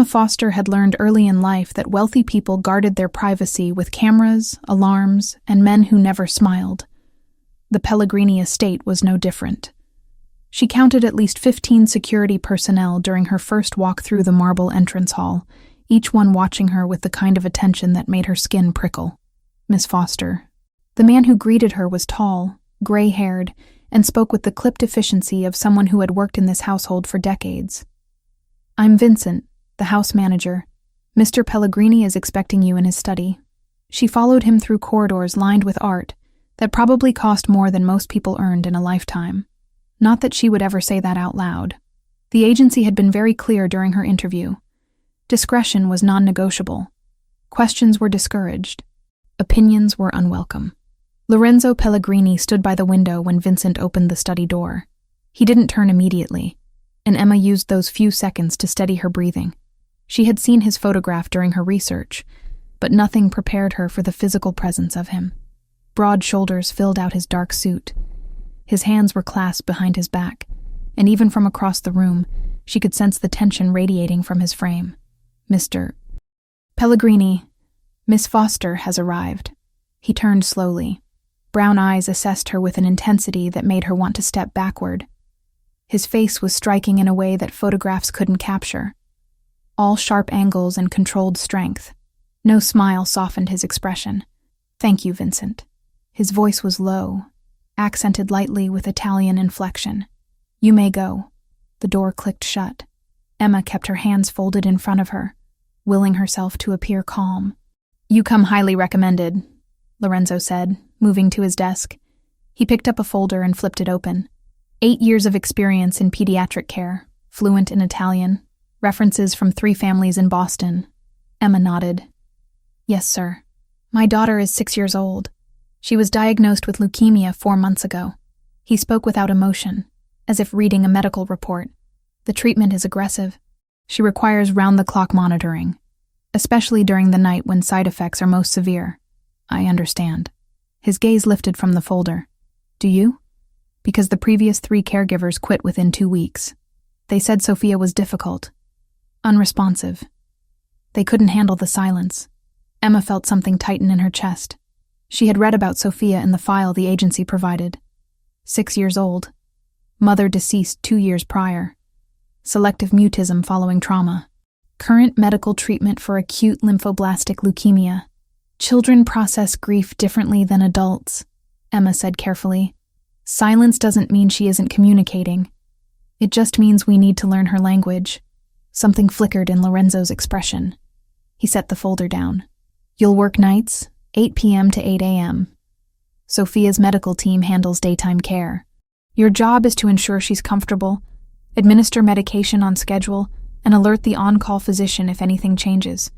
Emma Foster had learned early in life that wealthy people guarded their privacy with cameras, alarms, and men who never smiled. The Pellagrini estate was no different. She counted at least 15 security personnel during her first walk through the marble entrance hall, each one watching her with the kind of attention that made her skin prickle. Miss Foster. The man who greeted her was tall, gray-haired, and spoke with the clipped efficiency of someone who had worked in this household for decades. "I'm Vincent, the house manager. Mr. Pellagrini is expecting you in his study." She followed him through corridors lined with art that probably cost more than most people earned in a lifetime. Not that she would ever say that out loud. The agency had been very clear during her interview. Discretion was non-negotiable. Questions were discouraged. Opinions were unwelcome. Lorenzo Pellagrini stood by the window when Vincent opened the study door. He didn't turn immediately, and Emma used those few seconds to steady her breathing. She had seen his photograph during her research, but nothing prepared her for the physical presence of him. Broad shoulders filled out his dark suit. His hands were clasped behind his back, and even from across the room, she could sense the tension radiating from his frame. "Mr. Pellagrini, Miss Foster has arrived." He turned slowly. Brown eyes assessed her with an intensity that made her want to step backward. His face was striking in a way that photographs couldn't capture. All sharp angles and controlled strength. No smile softened his expression. "Thank you, Vincent." His voice was low, accented lightly with Italian inflection. "You may go." The door clicked shut. Emma kept her hands folded in front of her, willing herself to appear calm. "You come highly recommended," Lorenzo said, moving to his desk. He picked up a folder and flipped it open. 8 years of experience in pediatric care, fluent in Italian, references from 3 families in Boston. Emma nodded. "Yes, sir. My daughter is 6 years old. She was diagnosed with leukemia 4 months ago." He spoke without emotion, as if reading a medical report. "The treatment is aggressive. She requires round-the-clock monitoring, especially during the night when side effects are most severe." "I understand." His gaze lifted from the folder. "Do you?" "Because the previous 3 caregivers quit within 2 weeks. They said Sofia was difficult, unresponsive. They couldn't handle the silence." Emma felt something tighten in her chest. She had read about Sofia in the file the agency provided. 6 years old. Mother deceased 2 years prior. Selective mutism following trauma. Current medical treatment for acute lymphoblastic leukemia. "Children process grief differently than adults," Emma said carefully. "Silence doesn't mean she isn't communicating. It just means we need to learn her language." Something flickered in Lorenzo's expression. He set the folder down. "You'll work nights, 8 p.m. to 8 a.m. Sofia's medical team handles daytime care. Your job is to ensure she's comfortable, administer medication on schedule, and alert the on-call physician if anything changes.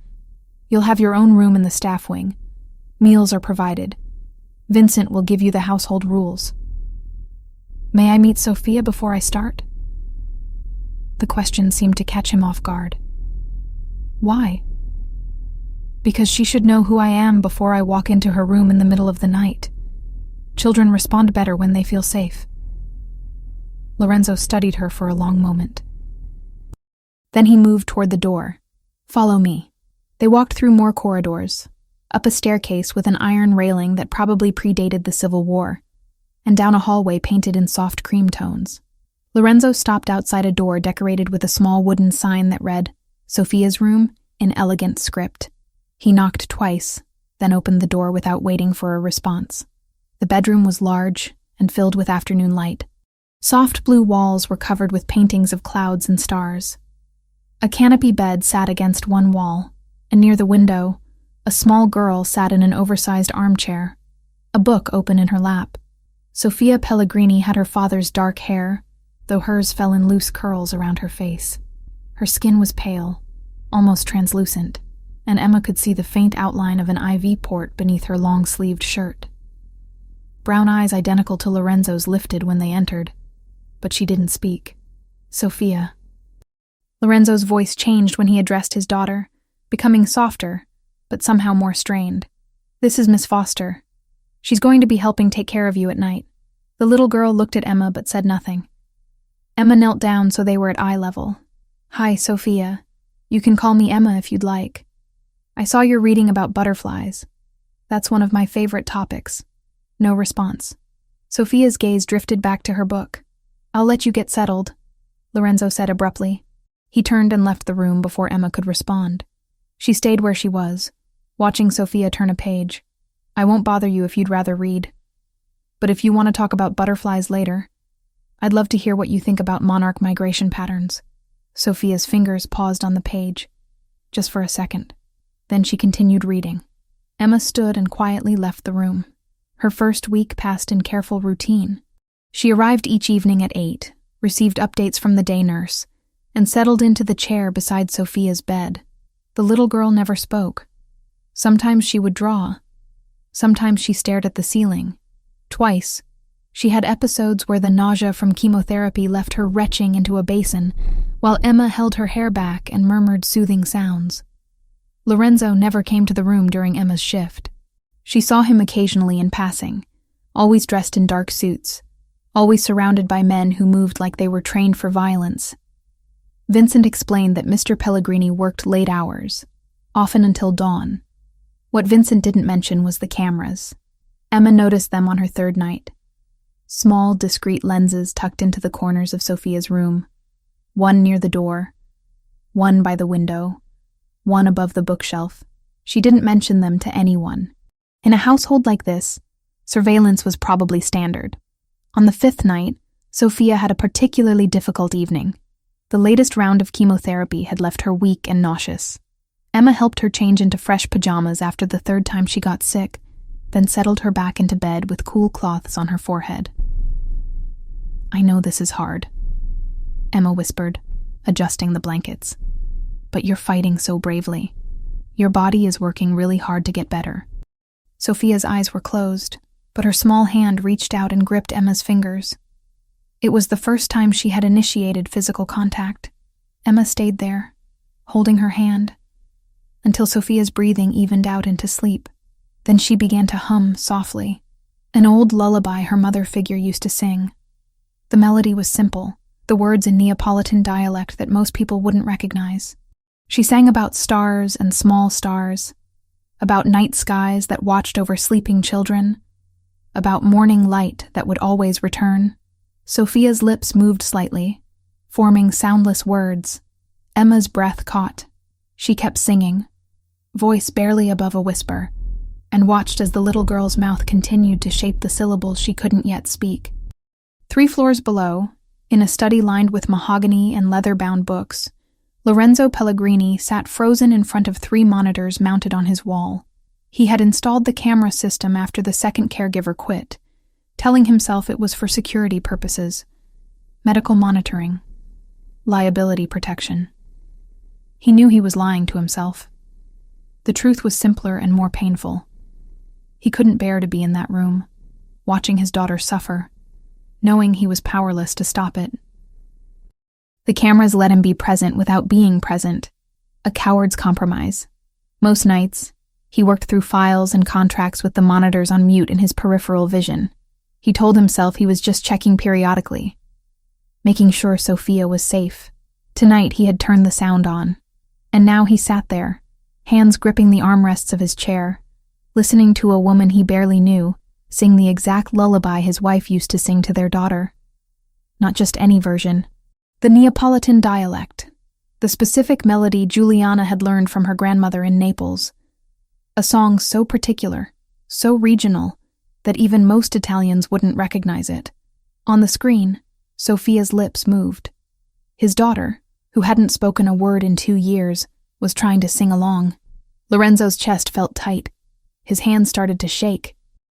You'll have your own room in the staff wing. Meals are provided. Vincent will give you the household rules." "May I meet Sofia before I start?" The question seemed to catch him off guard. "Why?" "Because she should know who I am before I walk into her room in the middle of the night. Children respond better when they feel safe." Lorenzo studied her for a long moment. Then he moved toward the door. "Follow me." They walked through more corridors, up a staircase with an iron railing that probably predated the Civil War, and down a hallway painted in soft cream tones. Lorenzo stopped outside a door decorated with a small wooden sign that read, "Sofia's room," in elegant script. He knocked twice, then opened the door without waiting for a response. The bedroom was large and filled with afternoon light. Soft blue walls were covered with paintings of clouds and stars. A canopy bed sat against one wall, and near the window, a small girl sat in an oversized armchair, a book open in her lap. Sofia Pellagrini had her father's dark hair, though hers fell in loose curls around her face. Her skin was pale, almost translucent, and Emma could see the faint outline of an IV port beneath her long-sleeved shirt. Brown eyes identical to Lorenzo's lifted when they entered, but she didn't speak. "Sofia." Lorenzo's voice changed when he addressed his daughter, becoming softer, but somehow more strained. "This is Miss Foster. She's going to be helping take care of you at night." The little girl looked at Emma but said nothing. Emma knelt down so they were at eye level. "Hi, Sofia. You can call me Emma if you'd like. I saw you're reading about butterflies. That's one of my favorite topics. No response. Sofia's gaze drifted back to her book. I'll let you get settled, Lorenzo said abruptly. He turned and left the room before Emma could respond. She stayed where she was, watching Sofia turn a page. I won't bother you if you'd rather read. But if you want to talk about butterflies later, I'd love to hear what you think about monarch migration patterns. Sofia's fingers paused on the page, just for a second. Then she continued reading. Emma stood and quietly left the room. Her first week passed in careful routine. She arrived each evening at 8, received updates from the day nurse, and settled into the chair beside Sofia's bed. The little girl never spoke. Sometimes she would draw. Sometimes she stared at the ceiling. Twice, she had episodes where the nausea from chemotherapy left her retching into a basin, while Emma held her hair back and murmured soothing sounds. Lorenzo never came to the room during Emma's shift. She saw him occasionally in passing, always dressed in dark suits, always surrounded by men who moved like they were trained for violence. Vincent explained that Mr. Pellagrini worked late hours, often until dawn. What Vincent didn't mention was the cameras. Emma noticed them on her third night. Small, discreet lenses tucked into the corners of Sofia's room. One near the door, one by the window, one above the bookshelf. She didn't mention them to anyone. In a household like this, surveillance was probably standard. On the 5th night, Sofia had a particularly difficult evening. The latest round of chemotherapy had left her weak and nauseous. Emma helped her change into fresh pajamas after the 3rd time she got sick, then settled her back into bed with cool cloths on her forehead. I know this is hard, Emma whispered, adjusting the blankets. But you're fighting so bravely. Your body is working really hard to get better. Sofia's eyes were closed, but her small hand reached out and gripped Emma's fingers. It was the first time she had initiated physical contact. Emma stayed there, holding her hand, until Sofia's breathing evened out into sleep. Then she began to hum softly, an old lullaby her mother figure used to sing. The melody was simple, the words in Neapolitan dialect that most people wouldn't recognize. She sang about stars and small stars, about night skies that watched over sleeping children, about morning light that would always return. Sofia's lips moved slightly, forming soundless words. Emma's breath caught. She kept singing, voice barely above a whisper, and watched as the little girl's mouth continued to shape the syllables she couldn't yet speak. 3 floors below, in a study lined with mahogany and leather-bound books, Lorenzo Pellagrini sat frozen in front of 3 monitors mounted on his wall. He had installed the camera system after the second caregiver quit, telling himself it was for security purposes, medical monitoring, liability protection. He knew he was lying to himself. The truth was simpler and more painful. He couldn't bear to be in that room, watching his daughter suffer, knowing he was powerless to stop it. The cameras let him be present without being present, a coward's compromise. Most nights, he worked through files and contracts with the monitors on mute in his peripheral vision. He told himself he was just checking periodically, making sure Sofia was safe. Tonight he had turned the sound on, and now he sat there, hands gripping the armrests of his chair, listening to a woman he barely knew sing the exact lullaby his wife used to sing to their daughter. Not just any version. The Neapolitan dialect, the specific melody Juliana had learned from her grandmother in Naples. A song so particular, so regional, that even most Italians wouldn't recognize it. On the screen, Sofia's lips moved. His daughter, who hadn't spoken a word in 2 years, was trying to sing along. Lorenzo's chest felt tight. His hands started to shake.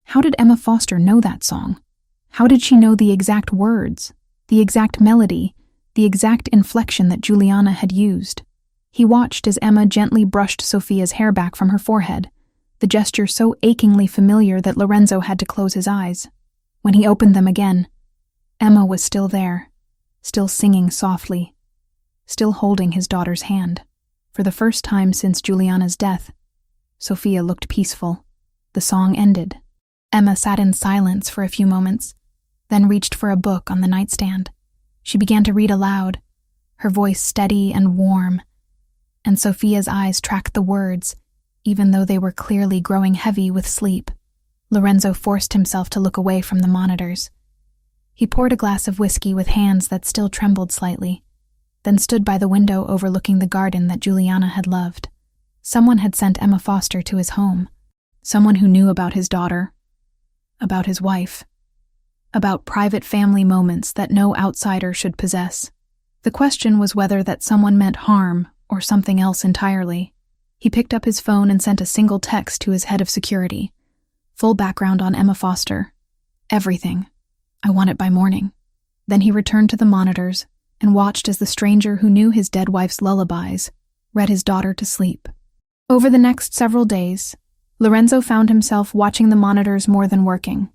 How did Emma Foster know that song? How did she know the exact words, the exact melody, the exact inflection that Juliana had used? He watched as Emma gently brushed Sofia's hair back from her forehead, the gesture so achingly familiar that Lorenzo had to close his eyes. When he opened them again, Emma was still there, still singing softly, still holding his daughter's hand. For the first time since Juliana's death, Sofia looked peaceful. The song ended. Emma sat in silence for a few moments, then reached for a book on the nightstand. She began to read aloud, her voice steady and warm, and Sofia's eyes tracked the words, even though they were clearly growing heavy with sleep. Lorenzo forced himself to look away from the monitors. He poured a glass of whiskey with hands that still trembled slightly, then stood by the window overlooking the garden that Juliana had loved. Someone had sent Emma Foster to his home. Someone who knew about his daughter, about his wife, about private family moments that no outsider should possess. The question was whether that someone meant harm or something else entirely. He picked up his phone and sent a single text to his head of security. Full background on Emma Foster. Everything. I want it by morning. Then he returned to the monitors and watched as the stranger who knew his dead wife's lullabies read his daughter to sleep. Over the next several days, Lorenzo found himself watching the monitors more than working.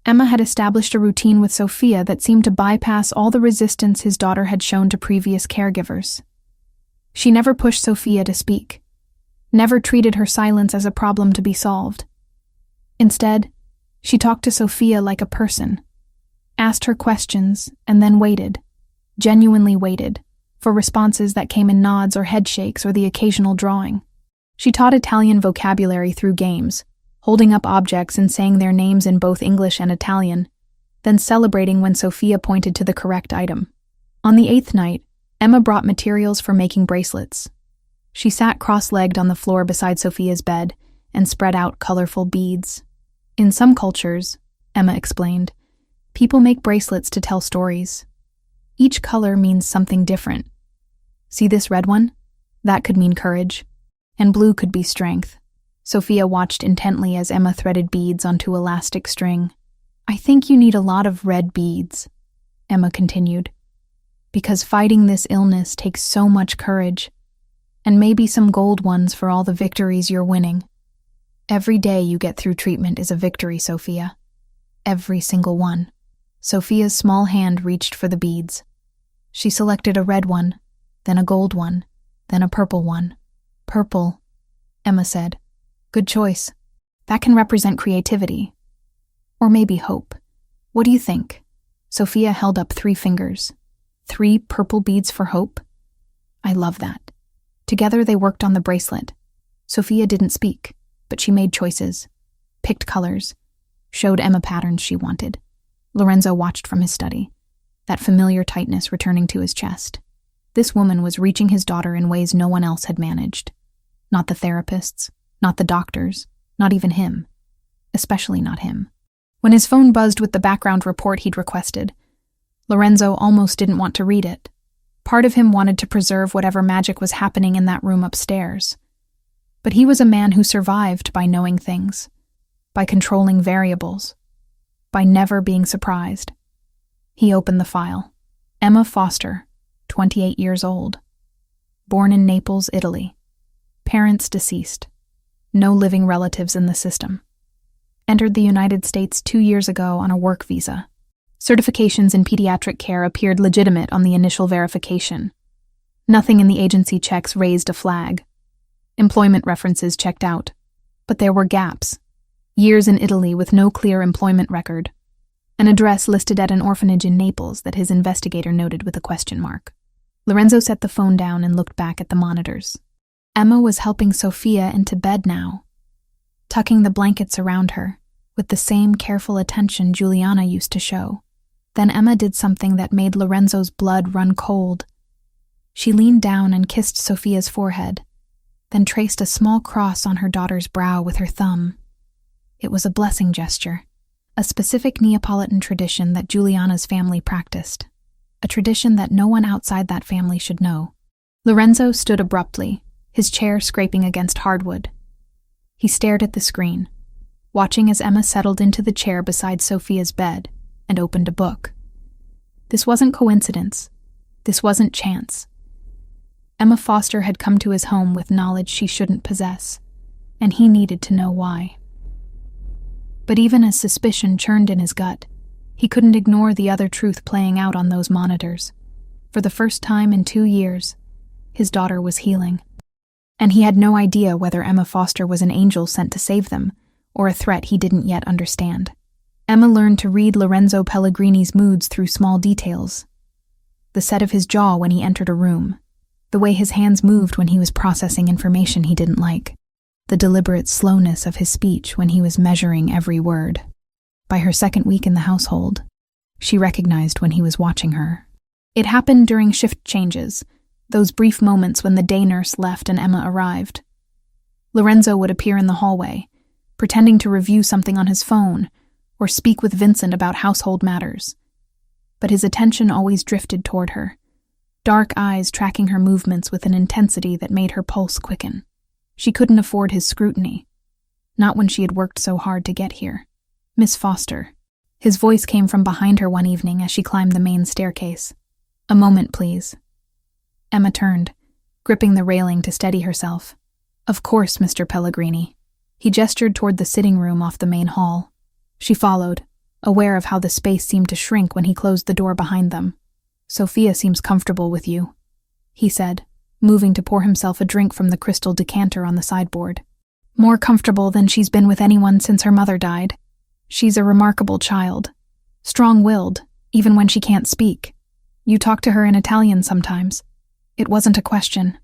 Emma had established a routine with Sofia that seemed to bypass all the resistance his daughter had shown to previous caregivers. She never pushed Sofia to speak, never treated her silence as a problem to be solved. Instead, she talked to Sofia like a person, asked her questions, and then waited, genuinely waited, for responses that came in nods or head shakes or the occasional drawing. She taught Italian vocabulary through games, holding up objects and saying their names in both English and Italian, then celebrating when Sofia pointed to the correct item. On the 8th night, Emma brought materials for making bracelets. She sat cross-legged on the floor beside Sofia's bed and spread out colorful beads. In some cultures, Emma explained, people make bracelets to tell stories. Each color means something different. See this red one? That could mean courage. And blue could be strength. Sofia watched intently as Emma threaded beads onto elastic string. I think you need a lot of red beads, Emma continued, because fighting this illness takes so much courage, and maybe some gold ones for all the victories you're winning. Every day you get through treatment is a victory, Sofia. Every single one. Sofia's small hand reached for the beads. She selected a red one, then a gold one, then a purple one. Purple, Emma said. Good choice. That can represent creativity. Or maybe hope. What do you think? Sofia held up 3 fingers. 3 purple beads for hope? I love that. Together they worked on the bracelet. Sofia didn't speak, but she made choices, picked colors, showed Emma patterns she wanted. Lorenzo watched from his study, that familiar tightness returning to his chest. This woman was reaching his daughter in ways no one else had managed. Not the therapists, not the doctors, not even him. Especially not him. When his phone buzzed with the background report he'd requested, Lorenzo almost didn't want to read it. Part of him wanted to preserve whatever magic was happening in that room upstairs. But he was a man who survived by knowing things, by controlling variables, by never being surprised. He opened the file. Emma Foster, 28 years old. Born in Naples, Italy. Parents deceased. No living relatives in the system. Entered the United States 2 years ago on a work visa. Certifications in pediatric care appeared legitimate on the initial verification. Nothing in the agency checks raised a flag. Employment references checked out. But there were gaps. Years in Italy with no clear employment record. An address listed at an orphanage in Naples that his investigator noted with a question mark. Lorenzo set the phone down and looked back at the monitors. Emma was helping Sofia into bed now, tucking the blankets around her, with the same careful attention Juliana used to show. Then Emma did something that made Lorenzo's blood run cold. She leaned down and kissed Sofia's forehead, then traced a small cross on her daughter's brow with her thumb. It was a blessing gesture, a specific Neapolitan tradition that Juliana's family practiced, a tradition that no one outside that family should know. Lorenzo stood abruptly, his chair scraping against hardwood. He stared at the screen, watching as Emma settled into the chair beside Sofia's bed and opened a book. This wasn't coincidence. This wasn't chance. Emma Foster had come to his home with knowledge she shouldn't possess, and he needed to know why. But even as suspicion churned in his gut, he couldn't ignore the other truth playing out on those monitors. For the first time in 2 years, his daughter was healing. And he had no idea whether Emma Foster was an angel sent to save them, or a threat he didn't yet understand. Emma learned to read Lorenzo Pellegrini's moods through small details. The set of his jaw when he entered a room, The way his hands moved when he was processing information he didn't like. The deliberate slowness of his speech when he was measuring every word. By her second week in the household, she recognized when he was watching her. It happened during shift changes, those brief moments when the day nurse left and Emma arrived. Lorenzo would appear in the hallway, pretending to review something on his phone or speak with Vincent about household matters. But his attention always drifted toward her, dark eyes tracking her movements with an intensity that made her pulse quicken. She couldn't afford his scrutiny, not when she had worked so hard to get here. "Miss Foster." His voice came from behind her one evening as she climbed the main staircase. "A moment, please." Emma turned, gripping the railing to steady herself. "Of course, Mr. Pellagrini." He gestured toward the sitting room off the main hall. She followed, aware of how the space seemed to shrink when he closed the door behind them. "Sofia seems comfortable with you," he said, moving to pour himself a drink from the crystal decanter on the sideboard. "More comfortable than she's been with anyone since her mother died. She's a remarkable child, strong-willed, even when she can't speak. You talk to her in Italian sometimes." It wasn't a question.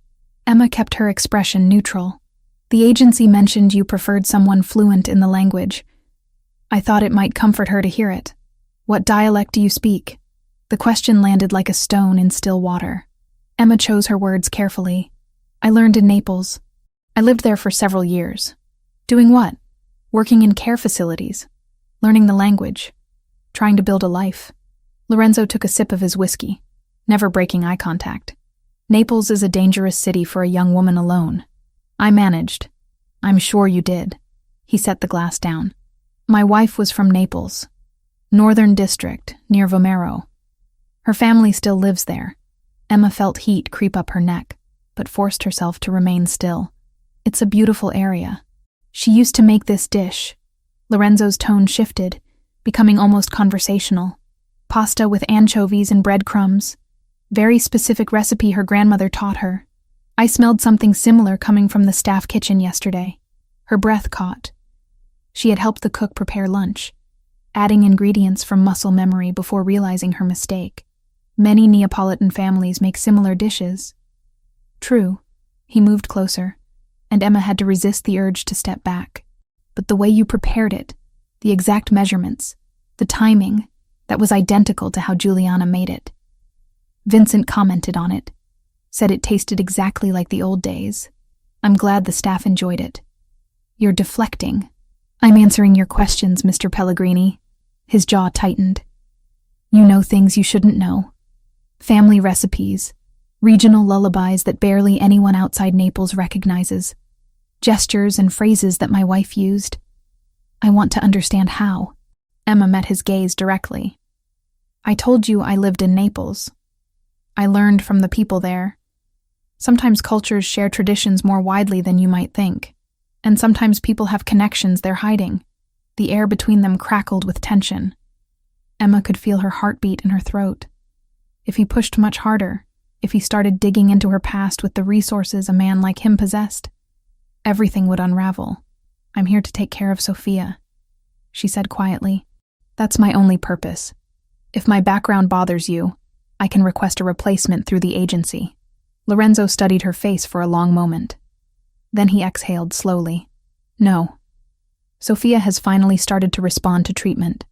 Emma kept her expression neutral. "The agency mentioned you preferred someone fluent in the language. I thought it might comfort her to hear it. What dialect do you speak?" The question landed like a stone in still water. Emma chose her words carefully. "I learned in Naples. I lived there for several years." "Doing what?" "Working in care facilities. Learning the language. Trying to build a life." Lorenzo took a sip of his whiskey, never breaking eye contact. "Naples is a dangerous city for a young woman alone. I managed." "I'm sure you did." He set the glass down. "My wife was from Naples, Northern District, near Vomero. Her family still lives there." Emma felt heat creep up her neck, but forced herself to remain still. "It's a beautiful area. She used to make this dish." Lorenzo's tone shifted, becoming almost conversational. "Pasta with anchovies and breadcrumbs. Very specific recipe her grandmother taught her. I smelled something similar coming from the staff kitchen yesterday." Her breath caught. She had helped the cook prepare lunch, adding ingredients from muscle memory before realizing her mistake. Many Neapolitan families make similar dishes. "True." He moved closer, and Emma had to resist the urge to step back. "But the way you prepared it, the exact measurements, the timing, that was identical to how Juliana made it. Vincent commented on it, said it tasted exactly like the old days. I'm glad the staff enjoyed it." "You're deflecting." "I'm answering your questions, Mr. Pellagrini." His jaw tightened. "You know things you shouldn't know. Family recipes, regional lullabies that barely anyone outside Naples recognizes, gestures and phrases that my wife used. I want to understand how." Emma met his gaze directly. "I told you I lived in Naples. I learned from the people there. Sometimes cultures share traditions more widely than you might think, and sometimes people have connections they're hiding." The air between them crackled with tension. Emma could feel her heartbeat in her throat. If he pushed much harder, if he started digging into her past with the resources a man like him possessed, everything would unravel. "I'm here to take care of Sofia," she said quietly. "That's my only purpose. If my background bothers you, I can request a replacement through the agency." Lorenzo studied her face for a long moment. Then he exhaled slowly. "No. Sofia has finally started to respond to treatment.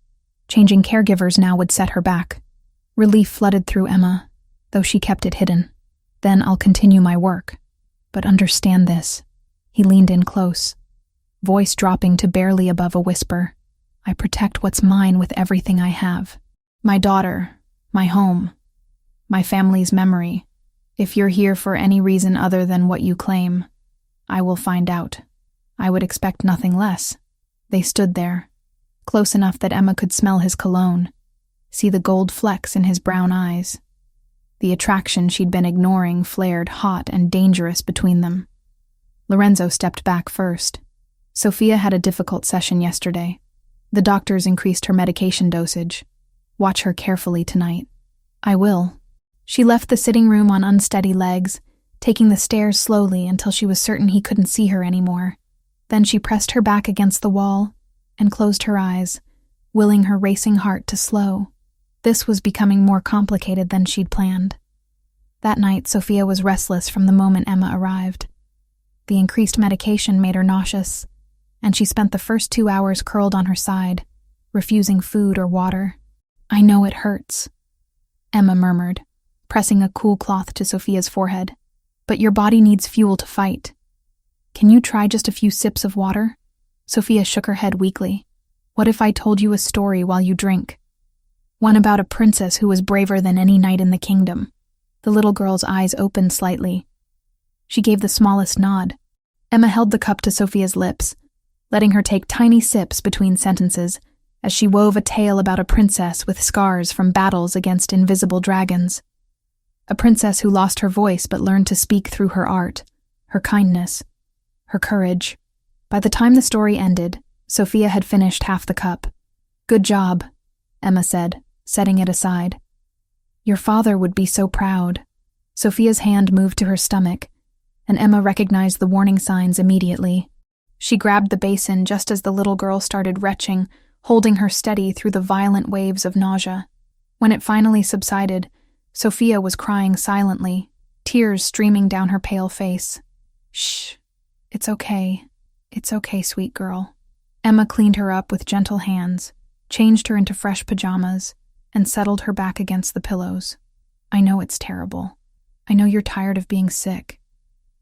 Changing caregivers now would set her back." Relief flooded through Emma, though she kept it hidden. "Then I'll continue my work. But understand this." He leaned in close, voice dropping to barely above a whisper. "I protect what's mine with everything I have. My daughter, my home, my family's memory. If you're here for any reason other than what you claim, I will find out. I would expect nothing less." They stood there, close enough that Emma could smell his cologne, see the gold flecks in his brown eyes. The attraction she'd been ignoring flared hot and dangerous between them. Lorenzo stepped back first. "Sofia had a difficult session yesterday. The doctors increased her medication dosage. Watch her carefully tonight." "I will." She left the sitting room on unsteady legs, taking the stairs slowly until she was certain he couldn't see her anymore. Then she pressed her back against the wall and closed her eyes, willing her racing heart to slow. This was becoming more complicated than she'd planned. That night, Sofia was restless from the moment Emma arrived. The increased medication made her nauseous, and she spent the first 2 hours curled on her side, refusing food or water. "I know it hurts," Emma murmured, pressing a cool cloth to Sofia's forehead. "But your body needs fuel to fight. Can you try just a few sips of water?" Sofia shook her head weakly. "What if I told you a story while you drink? One about a princess who was braver than any knight in the kingdom." The little girl's eyes opened slightly. She gave the smallest nod. Emma held the cup to Sofia's lips, letting her take tiny sips between sentences as she wove a tale about a princess with scars from battles against invisible dragons. A princess who lost her voice but learned to speak through her art, her kindness, her courage. By the time the story ended, Sofia had finished half the cup. "Good job," Emma said, setting it aside. "Your father would be so proud." Sofia's hand moved to her stomach, and Emma recognized the warning signs immediately. She grabbed the basin just as the little girl started retching, holding her steady through the violent waves of nausea. When it finally subsided, Sofia was crying silently, tears streaming down her pale face. "Shh, it's okay. It's okay, sweet girl." Emma cleaned her up with gentle hands, changed her into fresh pajamas, and settled her back against the pillows. "I know it's terrible. I know you're tired of being sick.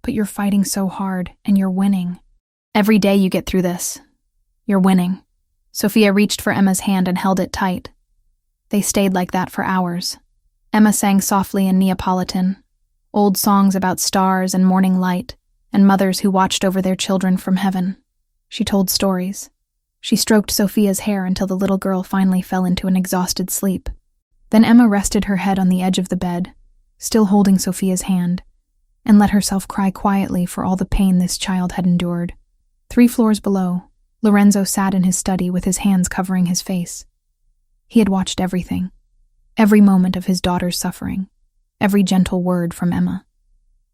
But you're fighting so hard, and you're winning. Every day you get through this, you're winning." Sofia reached for Emma's hand and held it tight. They stayed like that for hours. Emma sang softly in Neapolitan, old songs about stars and morning light, and mothers who watched over their children from heaven. She told stories. She stroked Sofia's hair until the little girl finally fell into an exhausted sleep. Then Emma rested her head on the edge of the bed, still holding Sofia's hand, and let herself cry quietly for all the pain this child had endured. 3 floors below, Lorenzo sat in his study with his hands covering his face. He had watched everything, every moment of his daughter's suffering, every gentle word from Emma,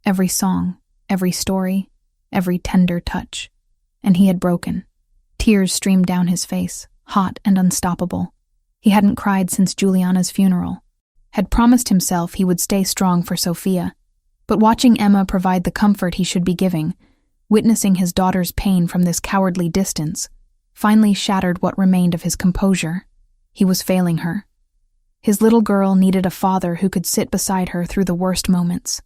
every song, every story, every tender touch. And he had broken. Tears streamed down his face, hot and unstoppable. He hadn't cried since Juliana's funeral, had promised himself he would stay strong for Sofia, but watching Emma provide the comfort he should be giving, witnessing his daughter's pain from this cowardly distance, finally shattered what remained of his composure. He was failing her. His little girl needed a father who could sit beside her through the worst moments.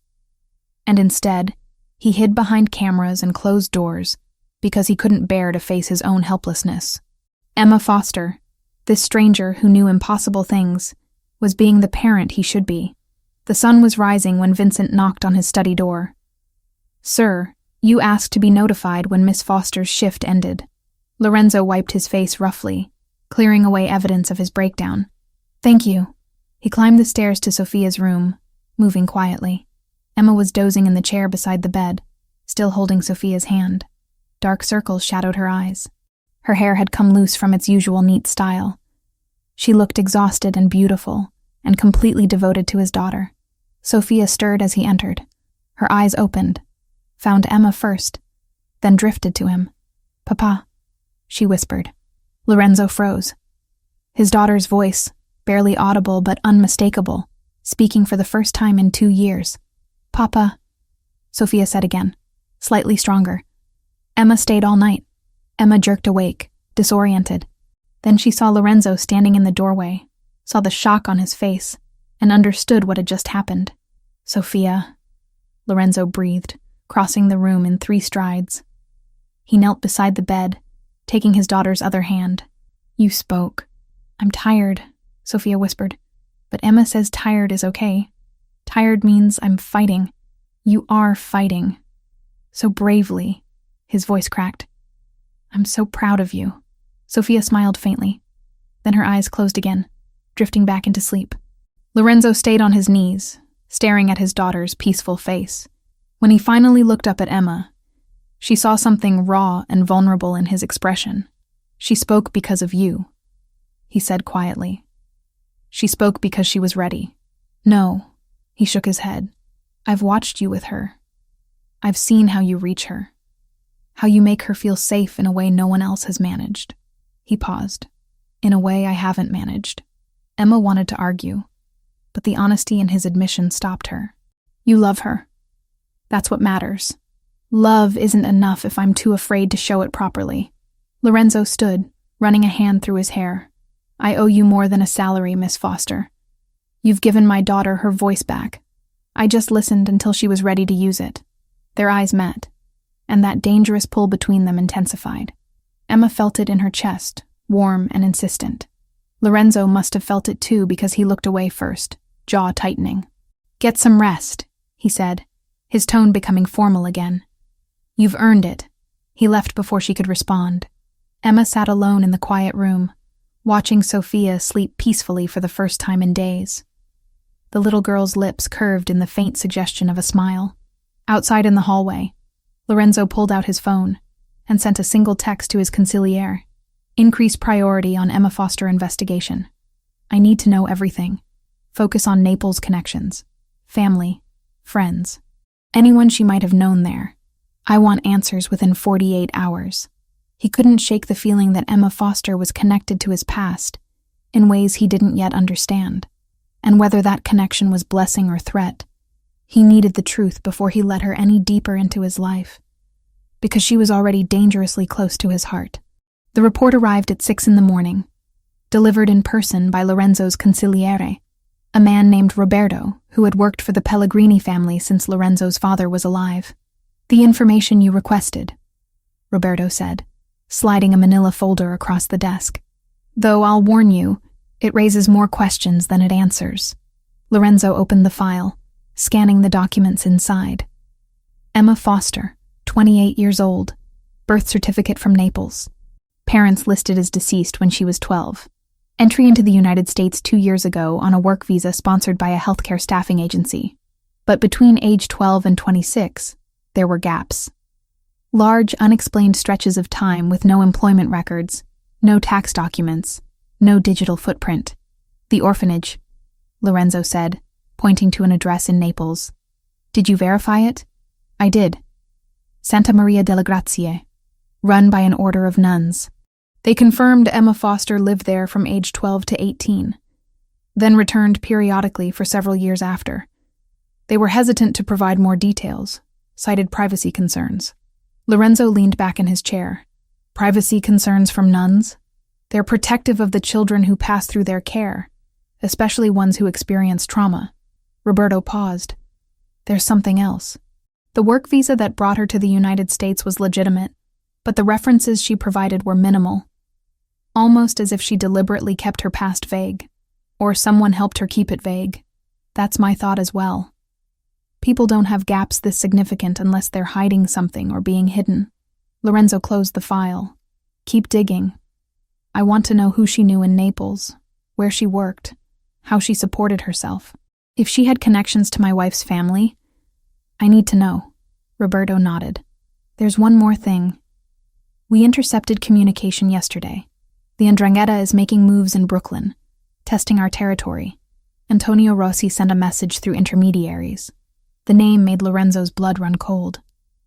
And instead, he hid behind cameras and closed doors because he couldn't bear to face his own helplessness. Emma Foster, this stranger who knew impossible things, was being the parent he should be. The sun was rising when Vincent knocked on his study door. "Sir, you asked to be notified when Miss Foster's shift ended." Lorenzo wiped his face roughly, clearing away evidence of his breakdown. "Thank you." He climbed the stairs to Sofia's room, moving quietly. Emma was dozing in the chair beside the bed, still holding Sofia's hand. Dark circles shadowed her eyes. Her hair had come loose from its usual neat style. She looked exhausted and beautiful, and completely devoted to his daughter. Sofia stirred as he entered. Her eyes opened, found Emma first, then drifted to him. "Papa," she whispered. Lorenzo froze. His daughter's voice, barely audible but unmistakable, speaking for the first time in 2 years. "Papa," Sofia said again, slightly stronger. Emma stayed all night. Emma jerked awake, disoriented. Then she saw Lorenzo standing in the doorway, saw the shock on his face, and understood what had just happened. "Sofia," Lorenzo breathed, crossing the room in 3 strides. He knelt beside the bed, taking his daughter's other hand. "You spoke." "I'm tired," Sofia whispered. "But Emma says tired is okay. Tired means I'm fighting." "You are fighting. So bravely." His voice cracked. "I'm so proud of you." Sofia smiled faintly. Then her eyes closed again, drifting back into sleep. Lorenzo stayed on his knees, staring at his daughter's peaceful face. When he finally looked up at Emma, she saw something raw and vulnerable in his expression. "She spoke because of you," he said quietly. "She spoke because she was ready." "No," he shook his head. "I've watched you with her. I've seen how you reach her. How you make her feel safe in a way no one else has managed." He paused. "In a way I haven't managed." Emma wanted to argue, but the honesty in his admission stopped her. You love her. That's what matters. Love isn't enough if I'm too afraid to show it properly. Lorenzo stood, running a hand through his hair. I owe you more than a salary, Miss Foster. You've given my daughter her voice back. I just listened until she was ready to use it. Their eyes met, and that dangerous pull between them intensified. Emma felt it in her chest, warm and insistent. Lorenzo must have felt it too because he looked away first, jaw tightening. Get some rest, he said, his tone becoming formal again. You've earned it. He left before she could respond. Emma sat alone in the quiet room, watching Sofia sleep peacefully for the first time in days. The little girl's lips curved in the faint suggestion of a smile. Outside in the hallway, Lorenzo pulled out his phone and sent a single text to his consigliere. Increase priority on Emma Foster investigation. I need to know everything. Focus on Naples connections, family, friends, anyone she might have known there. I want answers within 48 hours. He couldn't shake the feeling that Emma Foster was connected to his past in ways he didn't yet understand, and whether that connection was blessing or threat, he needed the truth before he let her any deeper into his life, because she was already dangerously close to his heart. The report arrived at 6 a.m, delivered in person by Lorenzo's consigliere, a man named Roberto who had worked for the Pellagrini family since Lorenzo's father was alive. The information you requested, Roberto said, sliding a manila folder across the desk. Though I'll warn you, it raises more questions than it answers. Lorenzo opened the file, scanning the documents inside. Emma Foster, 28 years old, birth certificate from Naples. Parents listed as deceased when she was 12. Entry into the United States 2 years ago on a work visa sponsored by a healthcare staffing agency. But between age 12 and 26, there were gaps. Large, unexplained stretches of time with no employment records, no tax documents, no digital footprint. The orphanage, Lorenzo said, pointing to an address in Naples. Did you verify it? I did. Santa Maria delle Grazie, run by an order of nuns. They confirmed Emma Foster lived there from age 12 to 18, then returned periodically for several years after. They were hesitant to provide more details, cited privacy concerns. Lorenzo leaned back in his chair. Privacy concerns from nuns? They're protective of the children who pass through their care, especially ones who experience trauma. Roberto paused. There's something else. The work visa that brought her to the United States was legitimate, but the references she provided were minimal. Almost as if she deliberately kept her past vague, or someone helped her keep it vague. That's my thought as well. People don't have gaps this significant unless they're hiding something or being hidden. Lorenzo closed the file. Keep digging. I want to know who she knew in Naples, where she worked, how she supported herself. If she had connections to my wife's family, I need to know. Roberto nodded. There's one more thing. We intercepted communication yesterday. The 'Ndrangheta is making moves in Brooklyn, testing our territory. Antonio Rossi sent a message through intermediaries. The name made Lorenzo's blood run cold.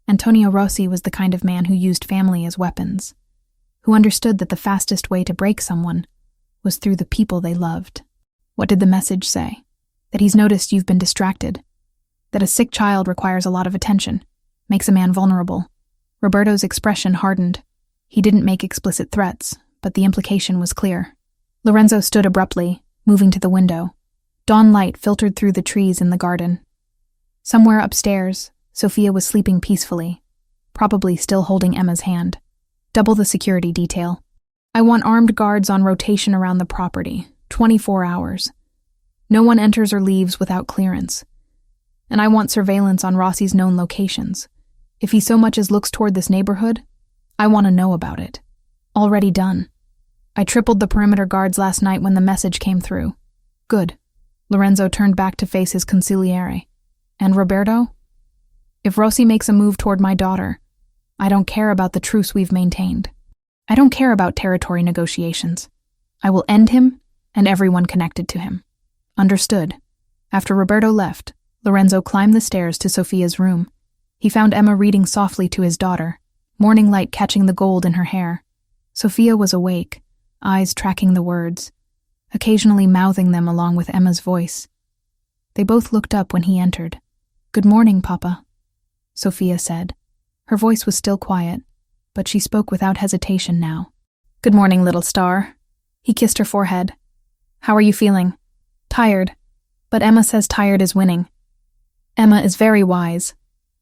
Antonio Rossi was the kind of man who used family as weapons, who understood that the fastest way to break someone was through the people they loved. What did the message say? That he's noticed you've been distracted. That a sick child requires a lot of attention, makes a man vulnerable. Roberto's expression hardened. He didn't make explicit threats, but the implication was clear. Lorenzo stood abruptly, moving to the window. Dawn light filtered through the trees in the garden. Somewhere upstairs, Sofia was sleeping peacefully, probably still holding Emma's hand. Double the security detail. I want armed guards on rotation around the property, 24 hours. No one enters or leaves without clearance. And I want surveillance on Rossi's known locations. If he so much as looks toward this neighborhood, I want to know about it. Already done. I tripled the perimeter guards last night when the message came through. Good. Lorenzo turned back to face his consigliere. And Roberto? If Rossi makes a move toward my daughter, I don't care about the truce we've maintained. I don't care about territory negotiations. I will end him and everyone connected to him. Understood. After Roberto left, Lorenzo climbed the stairs to Sofia's room. He found Emma reading softly to his daughter, morning light catching the gold in her hair. Sofia was awake, eyes tracking the words, occasionally mouthing them along with Emma's voice. They both looked up when he entered. "Good morning, Papa," Sofia said. Her voice was still quiet, but she spoke without hesitation now. "Good morning, little star." He kissed her forehead. "How are you feeling?" "Tired, but Emma says tired is winning." "Emma is very wise."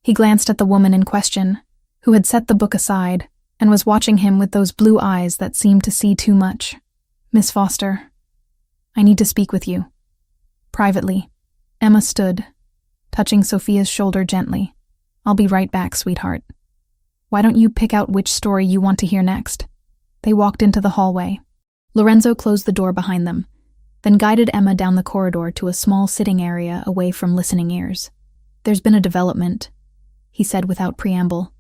He glanced at the woman in question, who had set the book aside and was watching him with those blue eyes that seemed to see too much. "Miss Foster, I need to speak with you." Privately, Emma stood, touching Sofia's shoulder gently. "I'll be right back, sweetheart. Why don't you pick out which story you want to hear next?" They walked into the hallway. Lorenzo closed the door behind them, then guided Emma down the corridor to a small sitting area away from listening ears. "There's been a development," he said without preamble.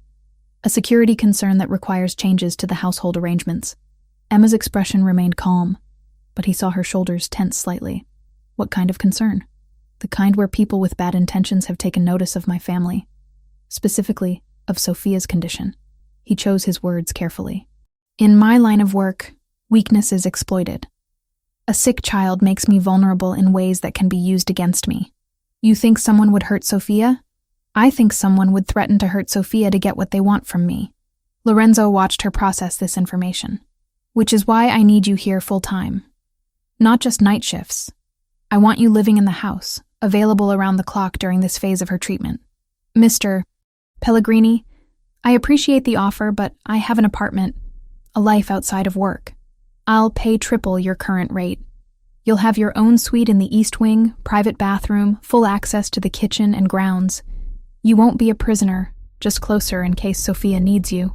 "A security concern that requires changes to the household arrangements." Emma's expression remained calm, but he saw her shoulders tense slightly. "What kind of concern?" "The kind where people with bad intentions have taken notice of my family. Specifically, of Sofia's condition." He chose his words carefully. "In my line of work, weakness is exploited. A sick child makes me vulnerable in ways that can be used against me. You think someone would hurt Sofia? I think someone would threaten to hurt Sofia to get what they want from me." Lorenzo watched her process this information. "Which is why I need you here full-time. Not just night shifts. I want you living in the house, available around the clock during this phase of her treatment. Mr. Pellagrini, I appreciate the offer, but I have an apartment, a life outside of work. I'll pay triple your current rate. You'll have your own suite in the East Wing, private bathroom, full access to the kitchen and grounds. You won't be a prisoner, just closer in case Sofia needs you."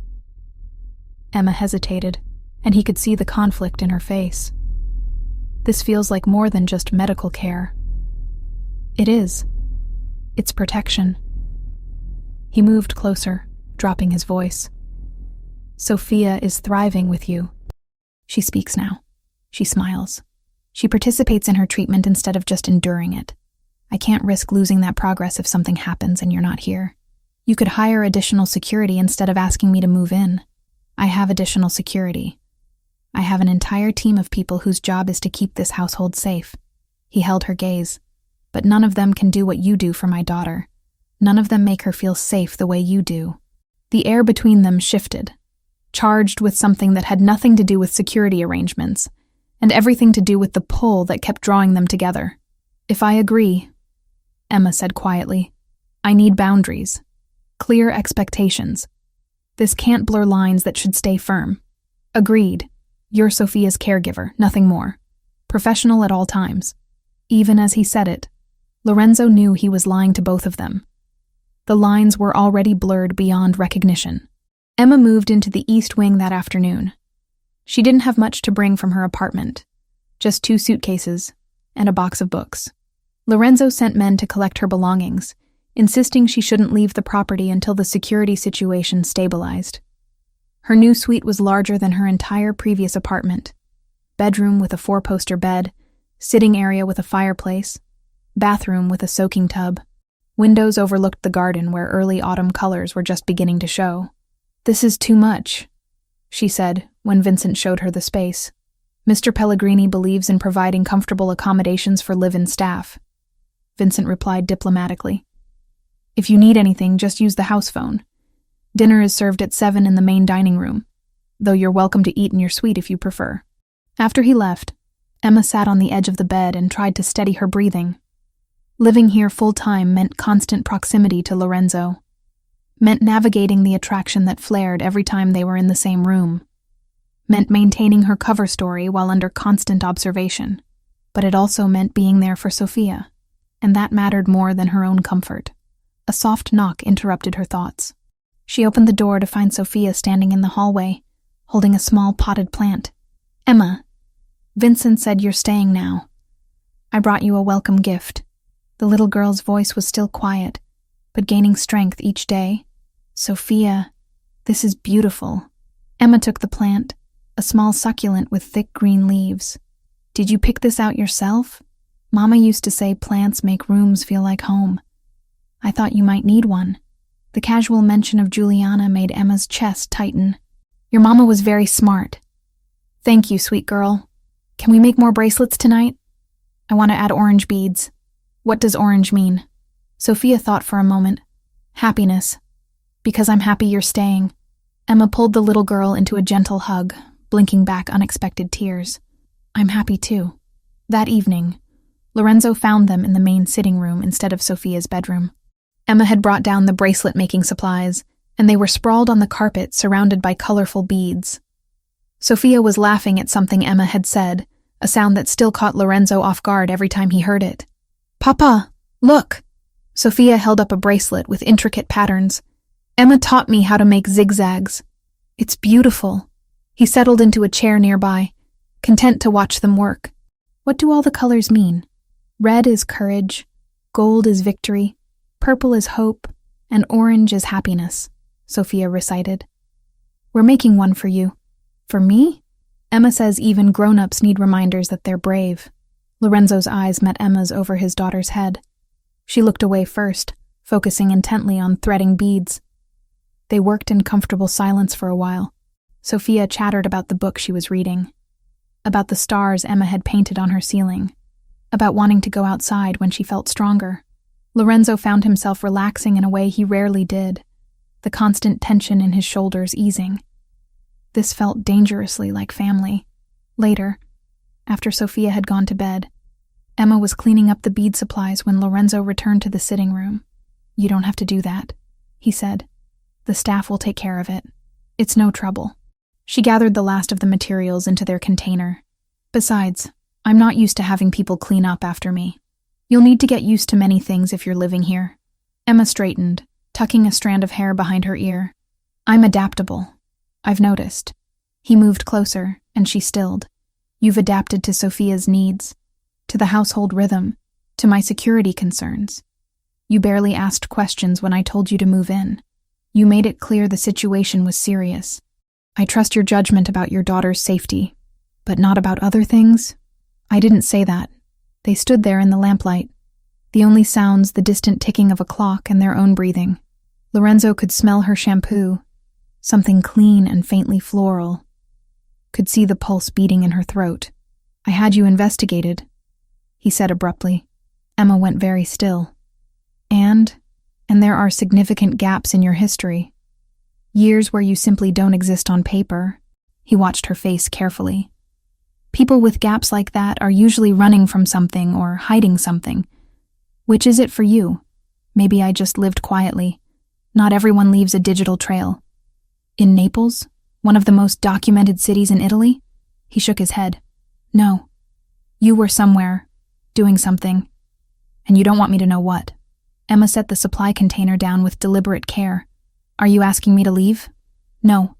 Emma hesitated, and he could see the conflict in her face. "This feels like more than just medical care." "It is. It's protection." He moved closer, dropping his voice. "Sofia is thriving with you. She speaks now. She smiles. She participates in her treatment instead of just enduring it. I can't risk losing that progress if something happens and you're not here. You could hire additional security instead of asking me to move in. I have additional security. I have an entire team of people whose job is to keep this household safe." He held her gaze. "But none of them can do what you do for my daughter. None of them make her feel safe the way you do." The air between them shifted, charged with something that had nothing to do with security arrangements, and everything to do with the pull that kept drawing them together. "If I agree," Emma said quietly, "I need boundaries. Clear expectations. This can't blur lines that should stay firm. Agreed. You're Sofia's caregiver, nothing more. Professional at all times." Even as he said it, Lorenzo knew he was lying to both of them. The lines were already blurred beyond recognition. Emma moved into the East Wing that afternoon. She didn't have much to bring from her apartment, just 2 suitcases and a box of books. Lorenzo sent men to collect her belongings, insisting she shouldn't leave the property until the security situation stabilized. Her new suite was larger than her entire previous apartment. Bedroom with a 4-poster bed, sitting area with a fireplace, bathroom with a soaking tub. Windows overlooked the garden where early autumn colors were just beginning to show. "This is too much," she said when Vincent showed her the space. "Mr. Pellagrini believes in providing comfortable accommodations for live-in staff." Vincent replied diplomatically. "If you need anything, just use the house phone. Dinner is served at 7 in the main dining room, though you're welcome to eat in your suite if you prefer." After he left, Emma sat on the edge of the bed and tried to steady her breathing. Living here full-time meant constant proximity to Lorenzo, meant navigating the attraction that flared every time they were in the same room, meant maintaining her cover story while under constant observation. But it also meant being there for Sofia, and that mattered more than her own comfort. A soft knock interrupted her thoughts. She opened the door to find Sofia standing in the hallway, holding a small potted plant. "Emma, Vincent said you're staying now. I brought you a welcome gift." The little girl's voice was still quiet, but gaining strength each day. "Sofia, this is beautiful." Emma took the plant, a small succulent with thick green leaves. "Did you pick this out yourself? Mama used to say plants make rooms feel like home. I thought you might need one." The casual mention of Juliana made Emma's chest tighten. "Your mama was very smart." "Thank you, sweet girl. Can we make more bracelets tonight? I want to add orange beads." "What does orange mean?" Sofia thought for a moment. Happiness. Because I'm happy you're staying. Emma pulled the little girl into a gentle hug, blinking back unexpected tears. I'm happy too. That evening, Lorenzo found them in the main sitting room instead of Sofia's bedroom. Emma had brought down the bracelet-making supplies, and they were sprawled on the carpet surrounded by colorful beads. Sofia was laughing at something Emma had said, a sound that still caught Lorenzo off guard every time he heard it. Papa, look! Sofia held up a bracelet with intricate patterns. Emma taught me how to make zigzags. It's beautiful. He settled into a chair nearby, content to watch them work. What do all the colors mean? Red is courage, gold is victory, purple is hope, and orange is happiness, Sofia recited. We're making one for you. For me? Emma says even grown-ups need reminders that they're brave. Lorenzo's eyes met Emma's over his daughter's head. She looked away first, focusing intently on threading beads. They worked in comfortable silence for a while. Sofia chattered about the book she was reading, about the stars Emma had painted on her ceiling, about wanting to go outside when she felt stronger. Lorenzo found himself relaxing in a way he rarely did, the constant tension in his shoulders easing. This felt dangerously like family. Later, after Sofia had gone to bed, Emma was cleaning up the bead supplies when Lorenzo returned to the sitting room. You don't have to do that, he said. The staff will take care of it. It's no trouble. She gathered the last of the materials into their container. Besides, I'm not used to having people clean up after me. You'll need to get used to many things if you're living here. Emma straightened, tucking a strand of hair behind her ear. I'm adaptable. I've noticed. He moved closer, and she stilled. You've adapted to Sofia's needs, to the household rhythm, to my security concerns. You barely asked questions when I told you to move in. You made it clear the situation was serious. I trust your judgment about your daughter's safety, but not about other things. I didn't say that. They stood there in the lamplight. The only sounds the distant ticking of a clock and their own breathing. Lorenzo could smell her shampoo, something clean and faintly floral. Could see the pulse beating in her throat. I had you investigated, he said abruptly. Emma went very still. And there are significant gaps in your history. Years where you simply don't exist on paper. He watched her face carefully. People with gaps like that are usually running from something or hiding something. Which is it for you? Maybe I just lived quietly. Not everyone leaves a digital trail. In Naples, one of the most documented cities in Italy? He shook his head. No. You were somewhere, doing something. And you don't want me to know what. Emma set the supply container down with deliberate care. Are you asking me to leave? No.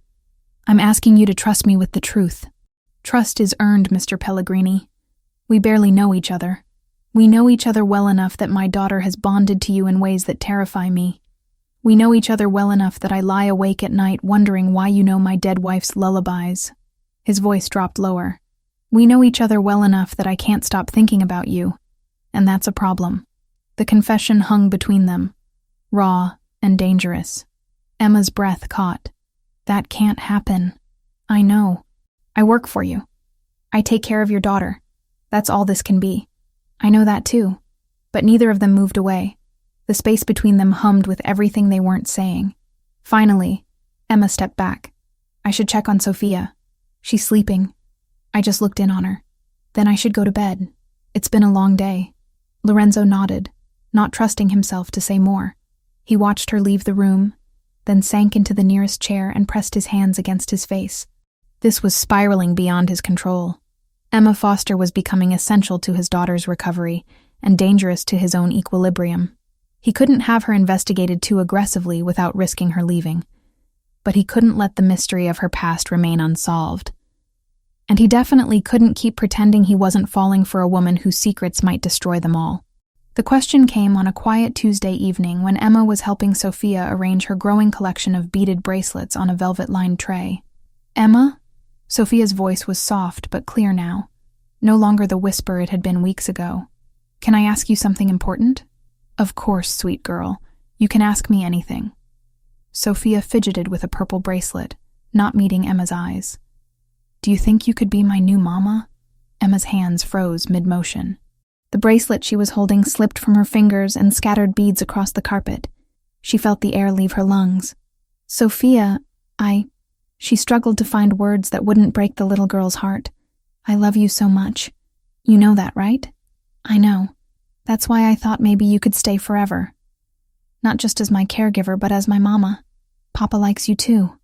I'm asking you to trust me with the truth. Trust is earned, Mr. Pellagrini. We barely know each other. We know each other well enough that my daughter has bonded to you in ways that terrify me. We know each other well enough that I lie awake at night wondering why you know my dead wife's lullabies. His voice dropped lower. We know each other well enough that I can't stop thinking about you, and that's a problem. The confession hung between them, raw and dangerous. Emma's breath caught. That can't happen. I know. I work for you. I take care of your daughter. That's all this can be. I know that too. But neither of them moved away. The space between them hummed with everything they weren't saying. Finally, Emma stepped back. I should check on Sofia. She's sleeping. I just looked in on her. Then I should go to bed. It's been a long day. Lorenzo nodded, not trusting himself to say more. He watched her leave the room, then sank into the nearest chair and pressed his hands against his face. This was spiraling beyond his control. Emma Foster was becoming essential to his daughter's recovery and dangerous to his own equilibrium. He couldn't have her investigated too aggressively without risking her leaving. But he couldn't let the mystery of her past remain unsolved. And he definitely couldn't keep pretending he wasn't falling for a woman whose secrets might destroy them all. The question came on a quiet Tuesday evening when Emma was helping Sofia arrange her growing collection of beaded bracelets on a velvet-lined tray. Emma? Sofia's voice was soft but clear now, no longer the whisper it had been weeks ago. Can I ask you something important? Of course, sweet girl. You can ask me anything. Sofia fidgeted with a purple bracelet, not meeting Emma's eyes. Do you think you could be my new mama? Emma's hands froze mid-motion. The bracelet she was holding slipped from her fingers and scattered beads across the carpet. She felt the air leave her lungs. Sofia, She struggled to find words that wouldn't break the little girl's heart. I love you so much. You know that, right? I know. That's why I thought maybe you could stay forever. Not just as my caregiver, but as my mama. Papa likes you too.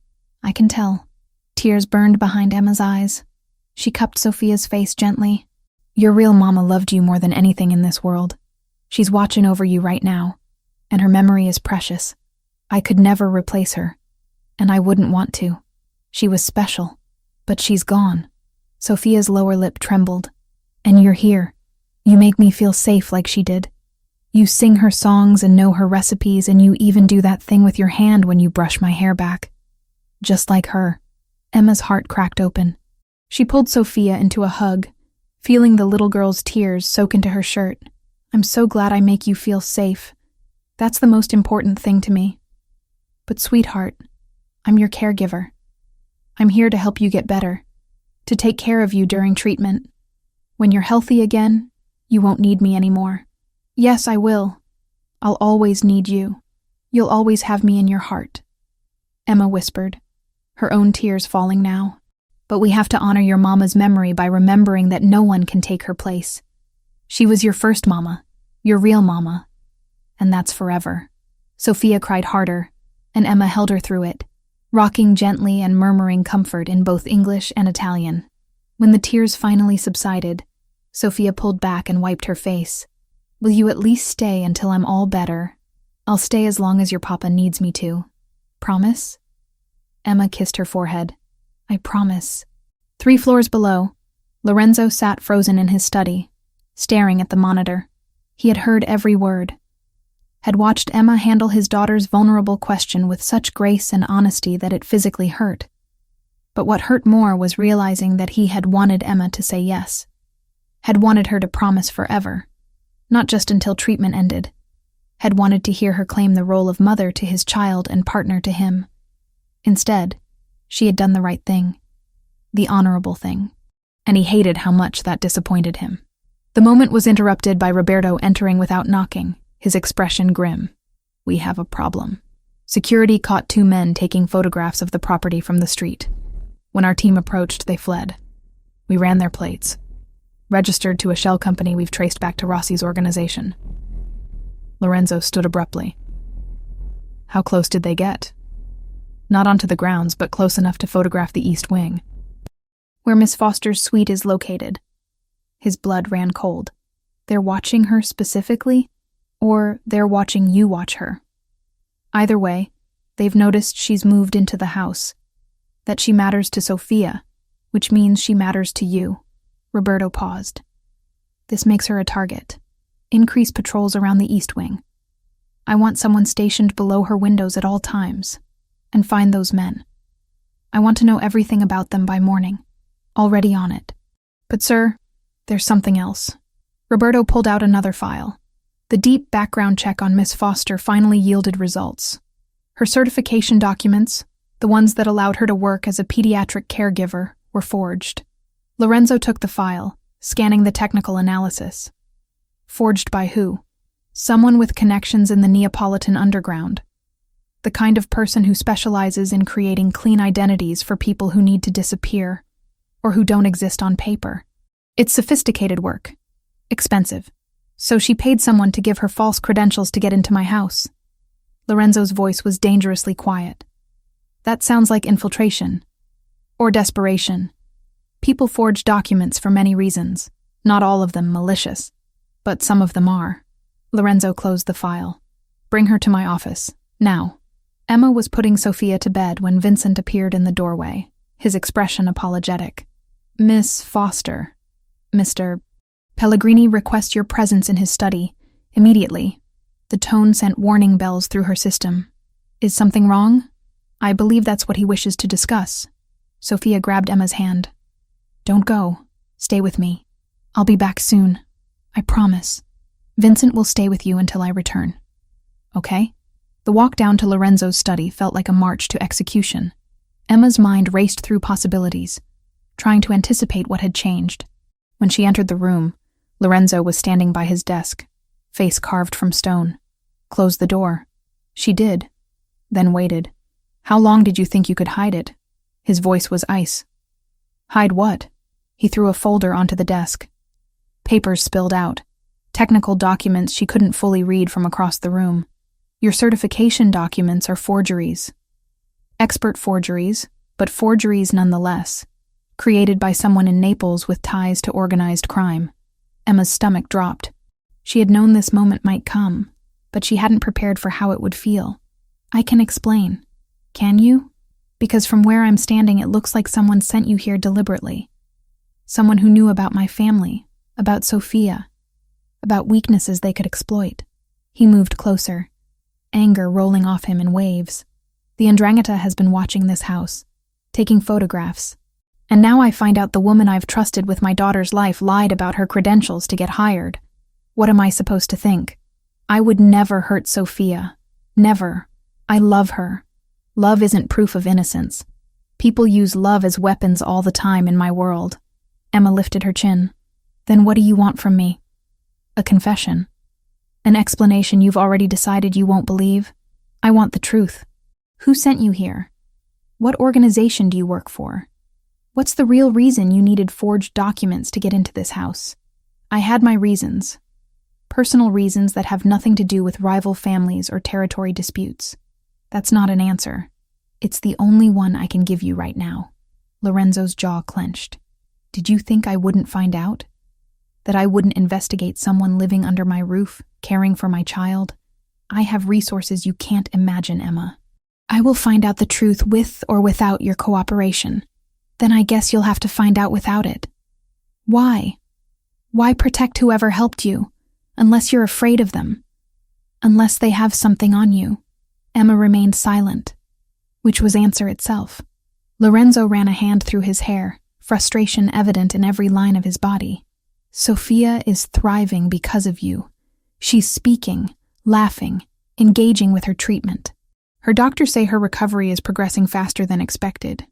I can tell. Tears burned behind Emma's eyes. She cupped Sofia's face gently. Your real mama loved you more than anything in this world. She's watching over you right now, and her memory is precious. I could never replace her, and I wouldn't want to. She was special, but she's gone. Sofia's lower lip trembled. And you're here. You make me feel safe like she did. You sing her songs and know her recipes, and you even do that thing with your hand when you brush my hair back. Just like her. Emma's heart cracked open. She pulled Sofia into a hug, feeling the little girl's tears soak into her shirt. I'm so glad I make you feel safe. That's the most important thing to me. But sweetheart, I'm your caregiver. I'm here to help you get better, to take care of you during treatment. When you're healthy again, you won't need me anymore. Yes, I will. I'll always need you. You'll always have me in your heart. Emma whispered, her own tears falling now. But we have to honor your mama's memory by remembering that no one can take her place. She was your first mama, your real mama. And that's forever. Sofia cried harder, and Emma held her through it, rocking gently and murmuring comfort in both English and Italian. When the tears finally subsided, Sofia pulled back and wiped her face. Will you at least stay until I'm all better? I'll stay as long as your papa needs me to. Promise? Emma kissed her forehead. I promise. 3 floors below, Lorenzo sat frozen in his study, staring at the monitor. He had heard every word. Had watched Emma handle his daughter's vulnerable question with such grace and honesty that it physically hurt. But what hurt more was realizing that he had wanted Emma to say yes. Had wanted her to promise forever, not just until treatment ended. Had wanted to hear her claim the role of mother to his child and partner to him. Instead, she had done the right thing, the honorable thing, and he hated how much that disappointed him. The moment was interrupted by Roberto entering without knocking, his expression grim. We have a problem. Security caught 2 men taking photographs of the property from the street. When our team approached, they fled. We ran their plates. Registered to a shell company we've traced back to Rossi's organization. Lorenzo stood abruptly. How close did they get? Not onto the grounds, but close enough to photograph the east wing. Where Miss Foster's suite is located. His blood ran cold. They're watching her specifically, or they're watching you watch her. Either way, they've noticed she's moved into the house, that she matters to Sofia, which means she matters to you. Roberto paused. This makes her a target. Increase patrols around the east wing. I want someone stationed below her windows at all times. And find those men. I want to know everything about them by morning. Already on it. But sir, there's something else. Roberto pulled out another file. The deep background check on Miss Foster finally yielded results. Her certification documents, the ones that allowed her to work as a pediatric caregiver, were forged. Lorenzo took the file, scanning the technical analysis. Forged by who? Someone with connections in the Neapolitan underground. The kind of person who specializes in creating clean identities for people who need to disappear, or who don't exist on paper. It's sophisticated work. Expensive. So she paid someone to give her false credentials to get into my house. Lorenzo's voice was dangerously quiet. That sounds like infiltration. Or desperation. People forge documents for many reasons, not all of them malicious, but some of them are. Lorenzo closed the file. Bring her to my office, now. Emma was putting Sofia to bed when Vincent appeared in the doorway, his expression apologetic. Miss Foster, Mr. Pellagrini requests your presence in his study, immediately. The tone sent warning bells through her system. Is something wrong? I believe that's what he wishes to discuss. Sofia grabbed Emma's hand. Don't go. Stay with me. I'll be back soon. I promise. Vincent will stay with you until I return. Okay? The walk down to Lorenzo's study felt like a march to execution. Emma's mind raced through possibilities, trying to anticipate what had changed. When she entered the room, Lorenzo was standing by his desk, face carved from stone. Close the door. She did, then waited. How long did you think you could hide it? His voice was ice. Hide what? He threw a folder onto the desk. Papers spilled out. Technical documents she couldn't fully read from across the room. Your certification documents are forgeries. Expert forgeries, but forgeries nonetheless. Created by someone in Naples with ties to organized crime. Emma's stomach dropped. She had known this moment might come, but she hadn't prepared for how it would feel. I can explain. Can you? Because from where I'm standing, it looks like someone sent you here deliberately. Someone who knew about my family, about Sofia, about weaknesses they could exploit. He moved closer, anger rolling off him in waves. The Ndrangheta has been watching this house, taking photographs. And now I find out the woman I've trusted with my daughter's life lied about her credentials to get hired. What am I supposed to think? I would never hurt Sofia. Never. I love her. Love isn't proof of innocence. People use love as weapons all the time in my world. Emma lifted her chin. Then what do you want from me? A confession. An explanation you've already decided you won't believe? I want the truth. Who sent you here? What organization do you work for? What's the real reason you needed forged documents to get into this house? I had my reasons. Personal reasons that have nothing to do with rival families or territory disputes. That's not an answer. It's the only one I can give you right now. Lorenzo's jaw clenched. Did you think I wouldn't find out? That I wouldn't investigate someone living under my roof, caring for my child? I have resources you can't imagine, Emma. I will find out the truth with or without your cooperation. Then I guess you'll have to find out without it. Why? Why protect whoever helped you, unless you're afraid of them? Unless they have something on you? Emma remained silent, which was answer itself. Lorenzo ran a hand through his hair, frustration evident in every line of his body. Sofia is thriving because of you. She's speaking, laughing, engaging with her treatment. Her doctors say her recovery is progressing faster than expected.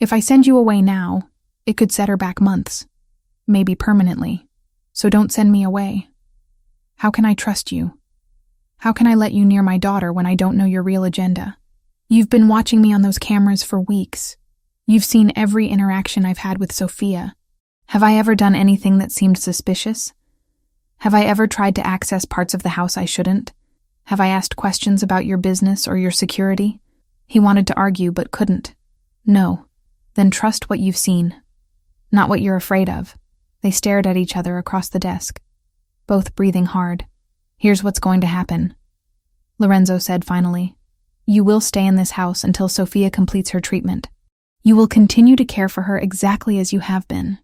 If I send you away now, it could set her back months, maybe permanently. So don't send me away. How can I trust you? How can I let you near my daughter when I don't know your real agenda? You've been watching me on those cameras for weeks. You've seen every interaction I've had with Sofia. Have I ever done anything that seemed suspicious? Have I ever tried to access parts of the house I shouldn't? Have I asked questions about your business or your security? He wanted to argue but couldn't. No. Then trust what you've seen, not what you're afraid of. They stared at each other across the desk, both breathing hard. Here's what's going to happen, Lorenzo said finally. You will stay in this house until Sofia completes her treatment. You will continue to care for her exactly as you have been.